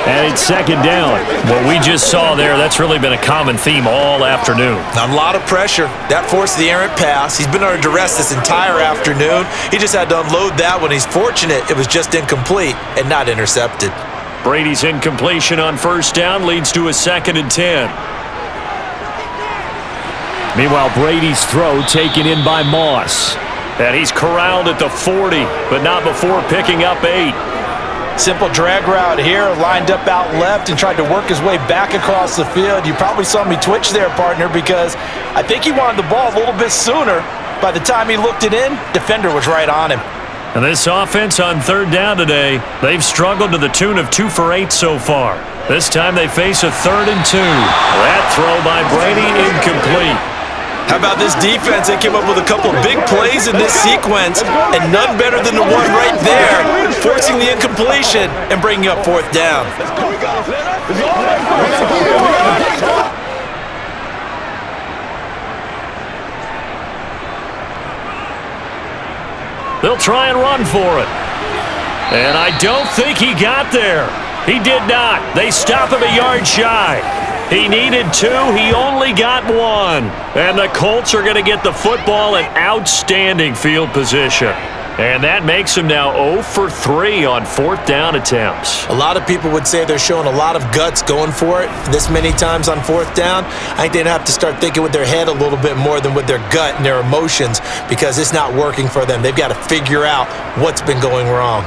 And it's 2nd down. What we just saw there, that's really been a common theme all afternoon. A lot of pressure. That forced the errant pass. He's been under duress this entire afternoon. He just had to unload that one. He's fortunate it was just incomplete and not intercepted. Brady's incompletion on 1st down leads to a 2nd and 10. Meanwhile, Brady's throw taken in by Moss. And he's corralled at the 40, but not before picking up 8. Simple drag route here, lined up out left and tried to work his way back across the field. You probably saw me twitch there, partner, because I think he wanted the ball a little bit sooner. By the time he looked it in, defender was right on him. And this offense on 3rd down today, they've struggled to the tune of 2 for 8 so far. This time they face a 3rd and 2. That throw by Brady incomplete. How about this defense? They came up with a couple big plays in this sequence, and none better than the one right there, forcing the incompletion and bringing up 4th down. They'll try and run for it. And I don't think he got there. He did not. They stop him a yard shy. He needed 2. He only got 1. And the Colts are going to get the football in outstanding field position. And that makes him now 0 for 3 on 4th down attempts. A lot of people would say they're showing a lot of guts going for it this many times on 4th down. I think they'd have to start thinking with their head a little bit more than with their gut and their emotions because it's not working for them. They've got to figure out what's been going wrong.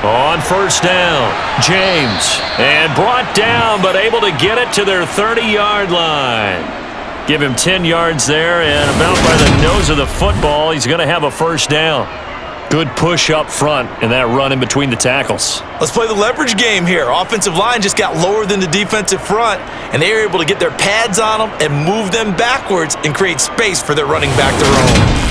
On 1st down, James. And brought down, but able to get it to their 30-yard line. Give him 10 yards there, and about by the nose of the football, he's going to have a 1st down. Good push up front in that run in between the tackles. Let's play the leverage game here. Offensive line just got lower than the defensive front, and they were able to get their pads on them and move them backwards and create space for their running back to roam.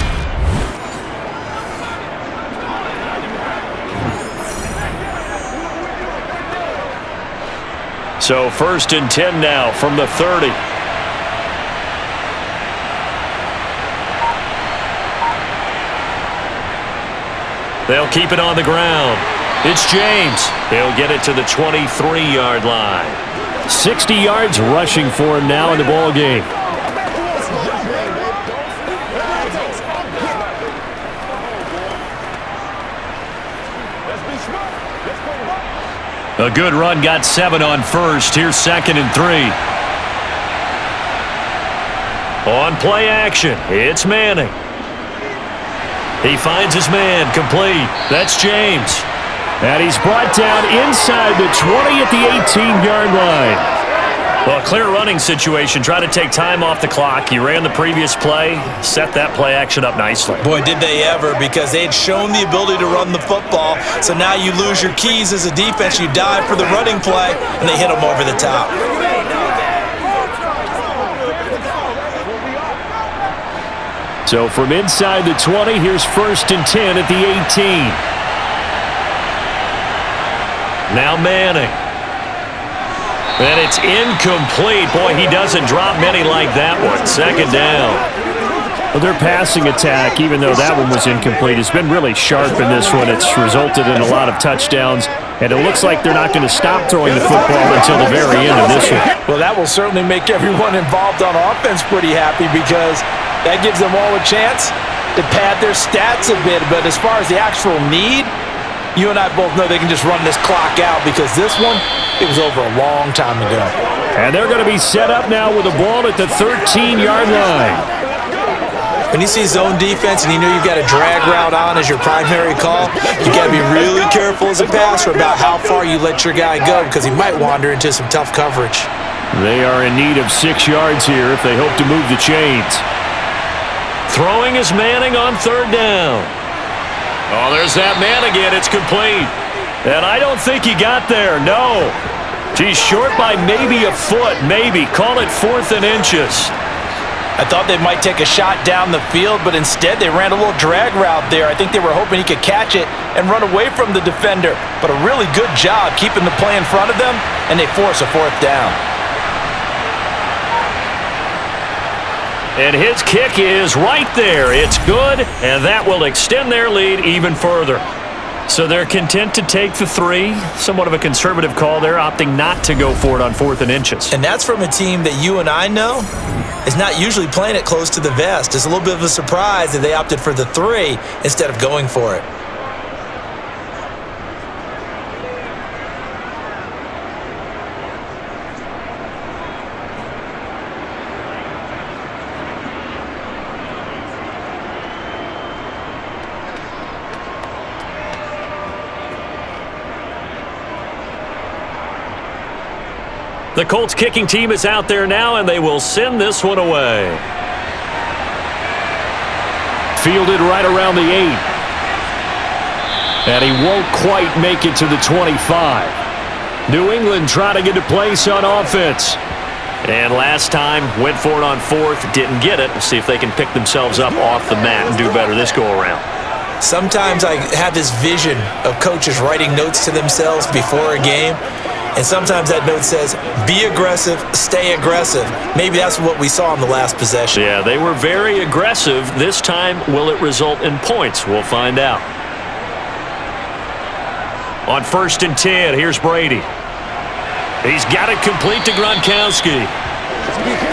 So 1st and 10 now from the 30. They'll keep it on the ground. It's James. He'll get it to the 23-yard line. 60 yards rushing for him now in the ball game. A good run, got 7 on 1st. Here's 2nd and 3. On play action, it's Manning. He finds his man, complete. That's James. And he's brought down inside the 20 at the 18-yard line. Well, a clear running situation. Try to take time off the clock. You ran the previous play, set that play action up nicely. Boy, did they ever, because they had shown the ability to run the football. So now you lose your keys as a defense. You dive for the running play, and they hit them over the top. So from inside the 20, here's 1st and 10 at the 18. Now Manning. And it's incomplete. Boy, he doesn't drop many like that one. 2nd down. Well, their passing attack, even though that one was incomplete, has been really sharp in this one. It's resulted in a lot of touchdowns, and it looks like they're not going to stop throwing the football until the very end of this one. Well, that will certainly make everyone involved on offense pretty happy, because that gives them all a chance to pad their stats a bit. But as far as the actual need, you and I both know they can just run this clock out, because this one, it was over a long time ago. And they're going to be set up now with the ball at the 13-yard line. When you see zone defense and you know you've got a drag route on as your primary call, you got to be really careful as a passer about how far you let your guy go, because he might wander into some tough coverage. They are in need of 6 yards here if they hope to move the chains. Throwing is Manning on 3rd down. Oh, there's that man again. It's complete. And I don't think he got there. No. He's short by maybe a foot, maybe. Call it 4th and inches. I thought they might take a shot down the field, but instead they ran a little drag route there. I think they were hoping he could catch it and run away from the defender. But a really good job keeping the play in front of them, and they force a 4th down. And his kick is right there. It's good, and that will extend their lead even further. So they're content to take the 3. Somewhat of a conservative call there, opting not to go for it on 4th and inches. And that's from a team that you and I know is not usually playing it close to the vest. It's a little bit of a surprise that they opted for the 3 instead of going for it. The Colts kicking team is out there now, and they will send this one away. Fielded right around the 8. And he won't quite make it to the 25. New England trying to get a place on offense. And last time, went for it on 4th, didn't get it. We'll see if they can pick themselves up off the mat and do better this go-around. Sometimes I have this vision of coaches writing notes to themselves before a game. And sometimes that note says, be aggressive, stay aggressive. Maybe that's what we saw in the last possession. Yeah, they were very aggressive. This time, will it result in points? We'll find out. On 1st and 10, here's Brady. He's got it complete to Gronkowski.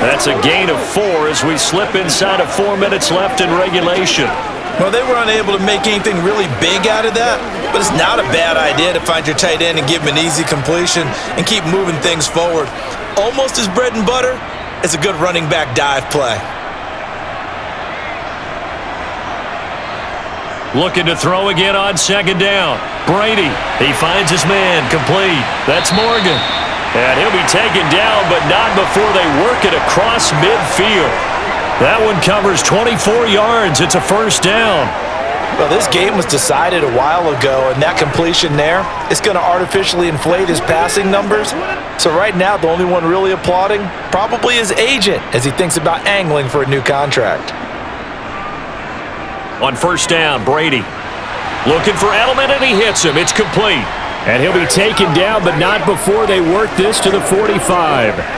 That's a gain of 4 as we slip inside of 4 minutes left in regulation. Well, they were unable to make anything really big out of that, but it's not a bad idea to find your tight end and give him an easy completion and keep moving things forward. Almost as bread and butter as a good running back dive play. Looking to throw again on 2nd down. Brady, he finds his man, complete. That's Morgan. And he'll be taken down, but not before they work it across midfield. That one covers 24 yards. It's a 1st down. Well, this game was decided a while ago, and that completion there is going to artificially inflate his passing numbers. So right now, the only one really applauding probably his agent as he thinks about angling for a new contract. On 1st down, Brady looking for Edelman, and he hits him. It's complete. And he'll be taken down, but not before they work this to the 45.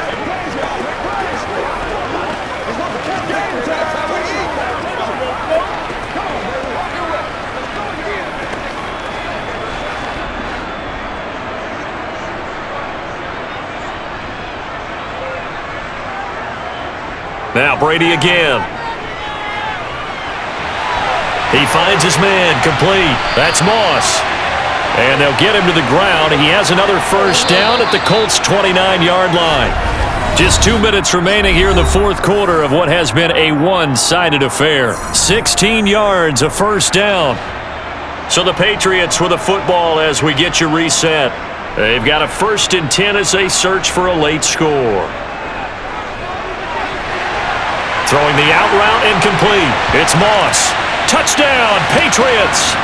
Now Brady again. He finds his man, complete. That's Moss. And they'll get him to the ground. He has another 1st down at the Colts' 29-yard line. Just 2 minutes remaining here in the 4th quarter of what has been a one-sided affair. 16 yards, a 1st down. So the Patriots with a football as we get you reset. They've got a 1st and 10 as they search for a late score. Throwing the out route incomplete. It's Moss. Touchdown, Patriots.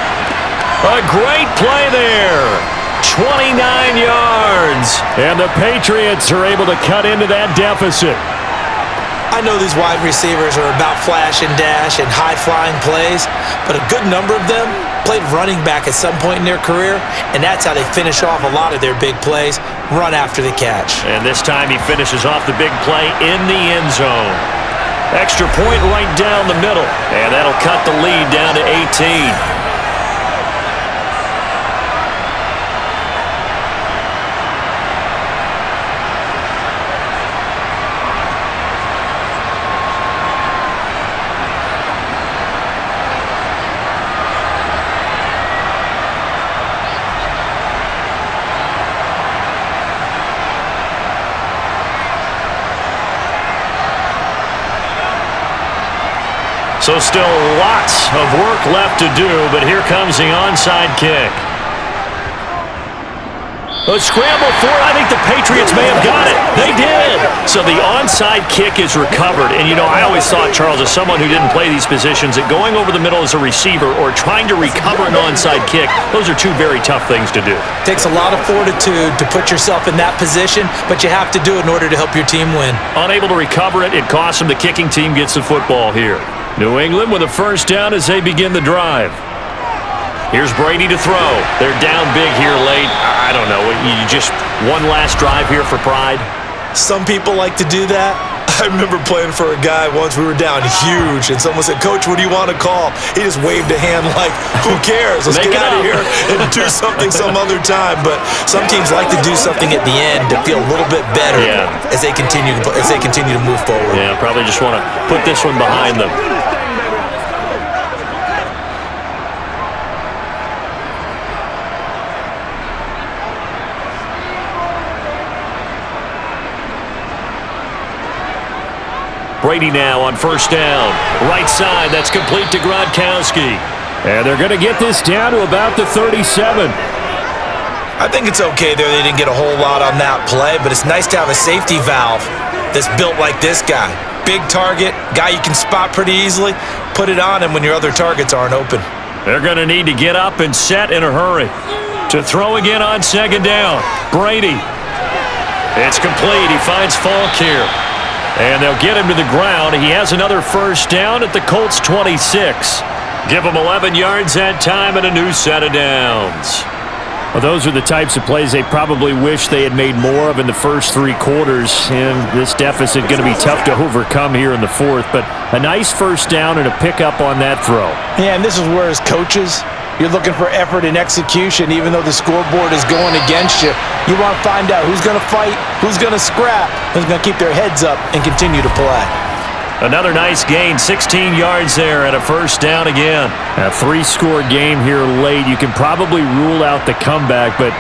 A great play there. 29 yards. And the Patriots are able to cut into that deficit. I know these wide receivers are about flash and dash and high-flying plays, but a good number of them played running back at some point in their career, and that's how they finish off a lot of their big plays, run after the catch. And this time he finishes off the big play in the end zone. Extra point right down the middle, and that'll cut the lead down to 18. So still lots of work left to do, but here comes the onside kick. A scramble for it. I think the Patriots may have got it. They did. So the onside kick is recovered. And, you know, I always thought, Charles, as someone who didn't play these positions, that going over the middle as a receiver or trying to recover an onside kick, those are two very tough things to do. Takes a lot of fortitude to put yourself in that position, but you have to do it in order to help your team win. Unable to recover it, it costs them. The kicking team gets the football here. New England with a 1st down as they begin the drive. Here's Brady to throw. They're down big here late. I don't know. You just one last drive here for pride? Some people like to do that. I remember playing for a guy once. We were down huge, and someone said, "Coach, what do you want to call?" He just waved a hand like, "Who cares? Let's get out of here and do something some other time." But some teams like to do something at the end to feel a little bit better as they continue to move forward. Yeah, probably just want to put this one behind them. Brady now on 1st down. Right side, that's complete to Gronkowski. And they're going to get this down to about the 37. I think it's okay there. They didn't get a whole lot on that play, but it's nice to have a safety valve that's built like this guy. Big target, guy you can spot pretty easily. Put it on him when your other targets aren't open. They're going to need to get up and set in a hurry. To throw again on 2nd down. Brady. It's complete. He finds Falk here. And they'll get him to the ground. He has another 1st down at the Colts 26. Give him 11 yards that time and a new set of downs. Well, those are the types of plays they probably wish they had made more of in the first 3 quarters. And this deficit going to be tough to overcome here in the 4th. But a nice 1st down and a pickup on that throw. Yeah, and this is where as coaches, you're looking for effort and execution. Even though the scoreboard is going against you, you want to find out who's going to fight, who's going to scrap, who's going to keep their heads up and continue to play. Another nice gain, 16 yards there and a 1st down again. A 3-score game here late. You can probably rule out the comeback, but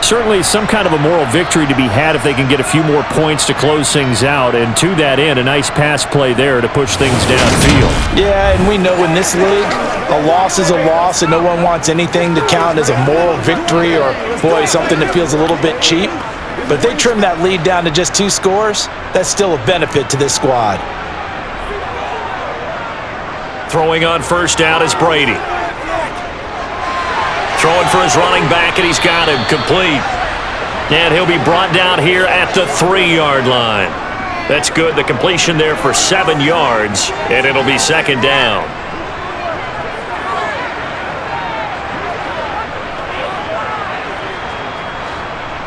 certainly some kind of a moral victory to be had if they can get a few more points to close things out. And to that end, a nice pass play there to push things downfield. Yeah, and we know in this league, a loss is a loss, and no one wants anything to count as a moral victory or, boy, something that feels a little bit cheap. But if they trim that lead down to just 2 scores, that's still a benefit to this squad. Throwing on 1st down is Brady. Throwing for his running back, and he's got him complete. And he'll be brought down here at the 3-yard line. That's good. The completion there for 7 yards, and it'll be 2nd down.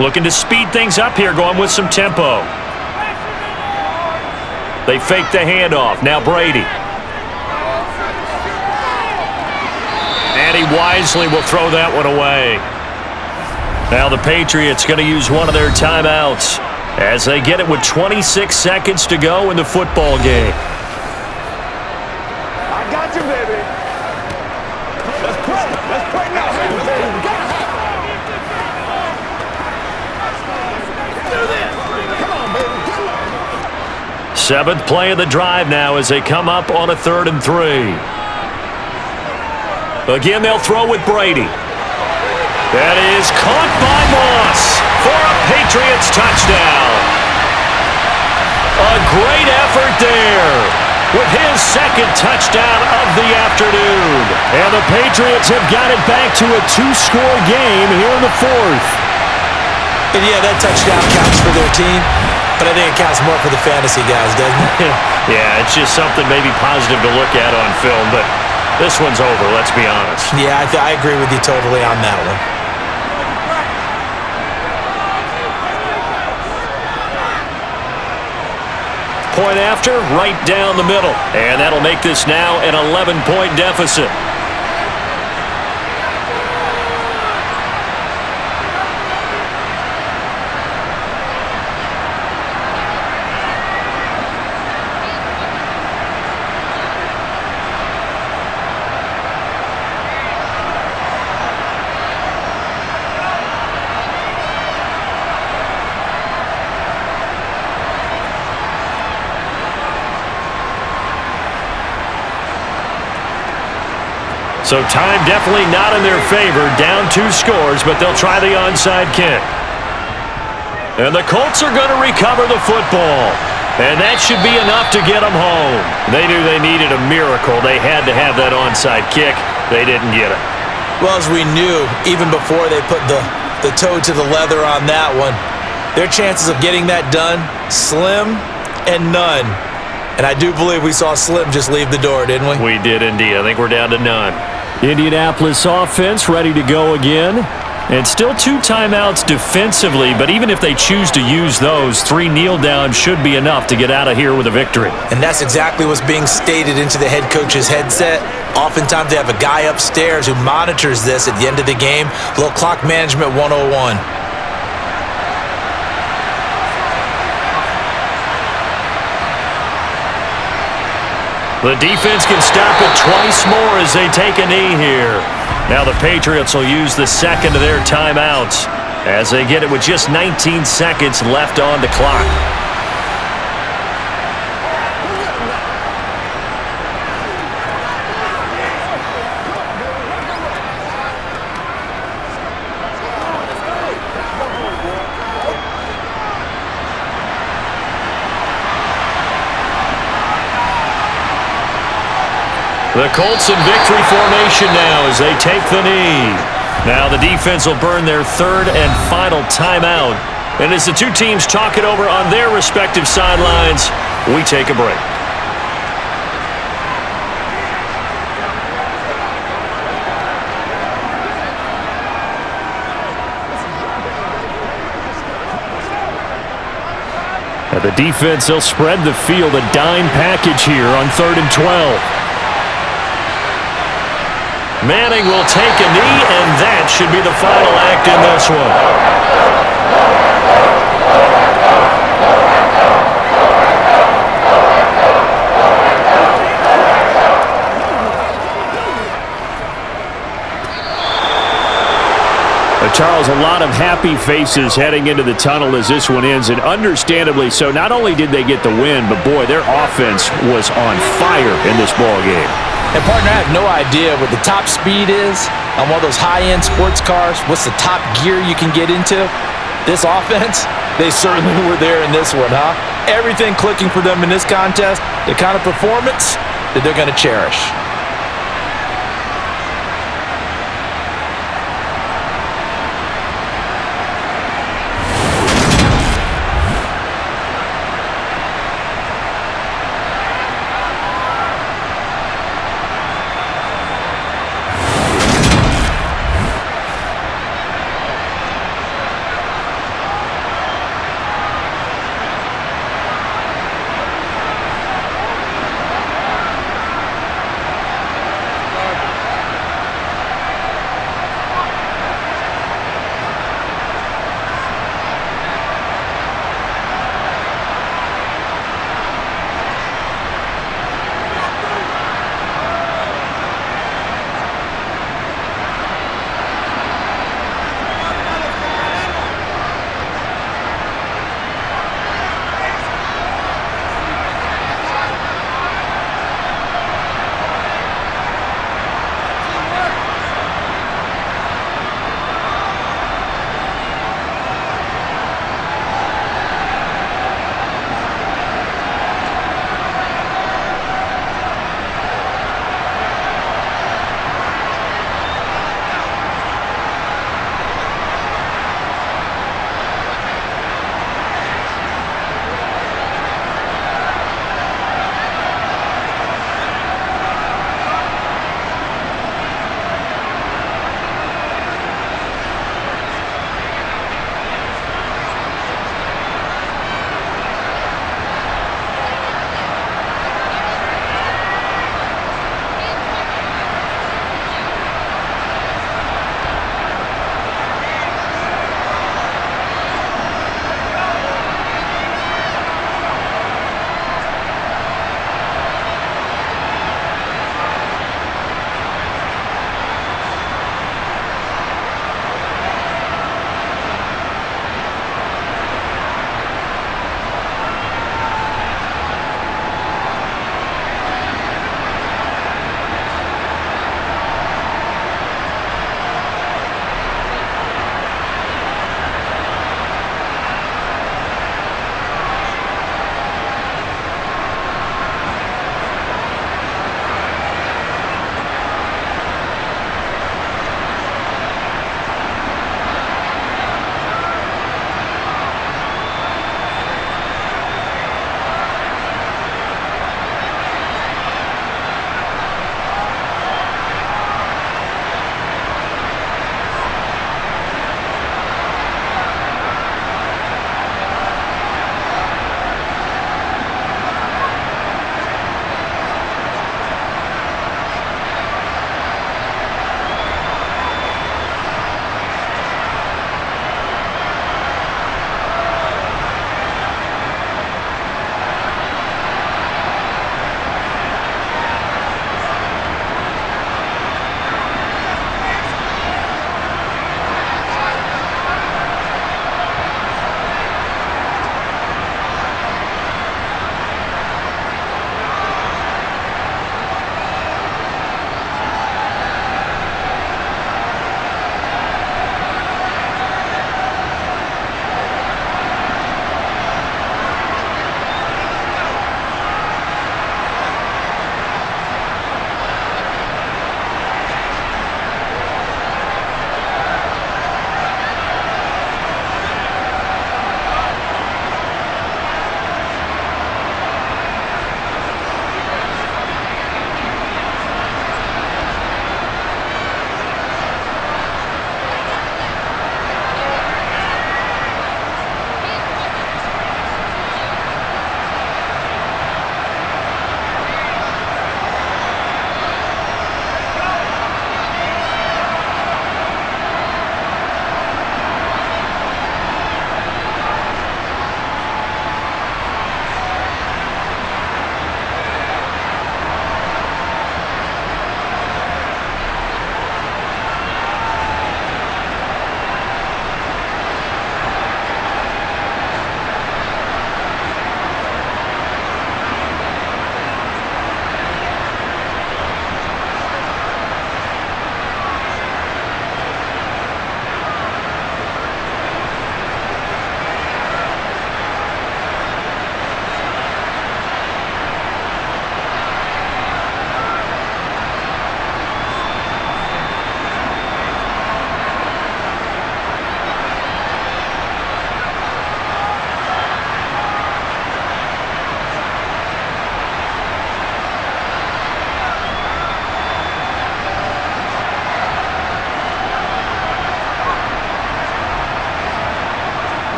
Looking to speed things up here, going with some tempo. They fake the handoff. Now Brady. And he wisely will throw that one away. Now the Patriots going to use one of their timeouts as they get it with 26 seconds to go in the football game. I got you, baby. Let's play. Let's play now, baby. Do this. Come on, baby. 7th play of the drive now as they come up on a 3rd and 3. Again, they'll throw with Brady. That is caught by Moss for a Patriots touchdown. A great effort there with his second touchdown of the afternoon. And the Patriots have got it back to a 2-score game here in the fourth. And yeah, that touchdown counts for their team, but I think it counts more for the fantasy guys, doesn't it? Yeah, it's just something maybe positive to look at on film, but this one's over, let's be honest. Yeah, I agree with you totally on that one. Point after, right down the middle. And that'll make this now an 11-point deficit. So time definitely not in their favor. Down 2 scores, but they'll try the onside kick. And the Colts are going to recover the football. And that should be enough to get them home. They knew they needed a miracle. They had to have that onside kick. They didn't get it. Well, as we knew, even before they put the toe to the leather on that one, their chances of getting that done, slim and none. And I do believe we saw Slim just leave the door, didn't we? We did indeed. I think we're down to none. Indianapolis offense ready to go again. And still 2 timeouts defensively, but even if they choose to use those, 3 kneel downs should be enough to get out of here with a victory. And that's exactly what's being stated into the head coach's headset. Oftentimes they have a guy upstairs who monitors this at the end of the game. A little clock management 101. The defense can stop it twice more as they take a knee here. Now the Patriots will use the second of their timeouts as they get it with just 19 seconds left on the clock. The Colts in victory formation now as they take the knee. Now the defense will burn their 3rd and final timeout. And as the 2 teams talk it over on their respective sidelines, we take a break. Now the defense, they'll spread the field, a dime package here on 3rd and 12. Manning will take a knee, and that should be the final act in this one. Charles, a lot of happy faces heading into the tunnel as this one ends, and understandably so. Not only did they get the win, but boy, their offense was on fire in this ball game. And partner, I have no idea what the top speed is on one of those high-end sports cars. What's the top gear you can get into? This offense, they certainly were there in this one, huh? Everything clicking for them in this contest, the kind of performance that they're going to cherish.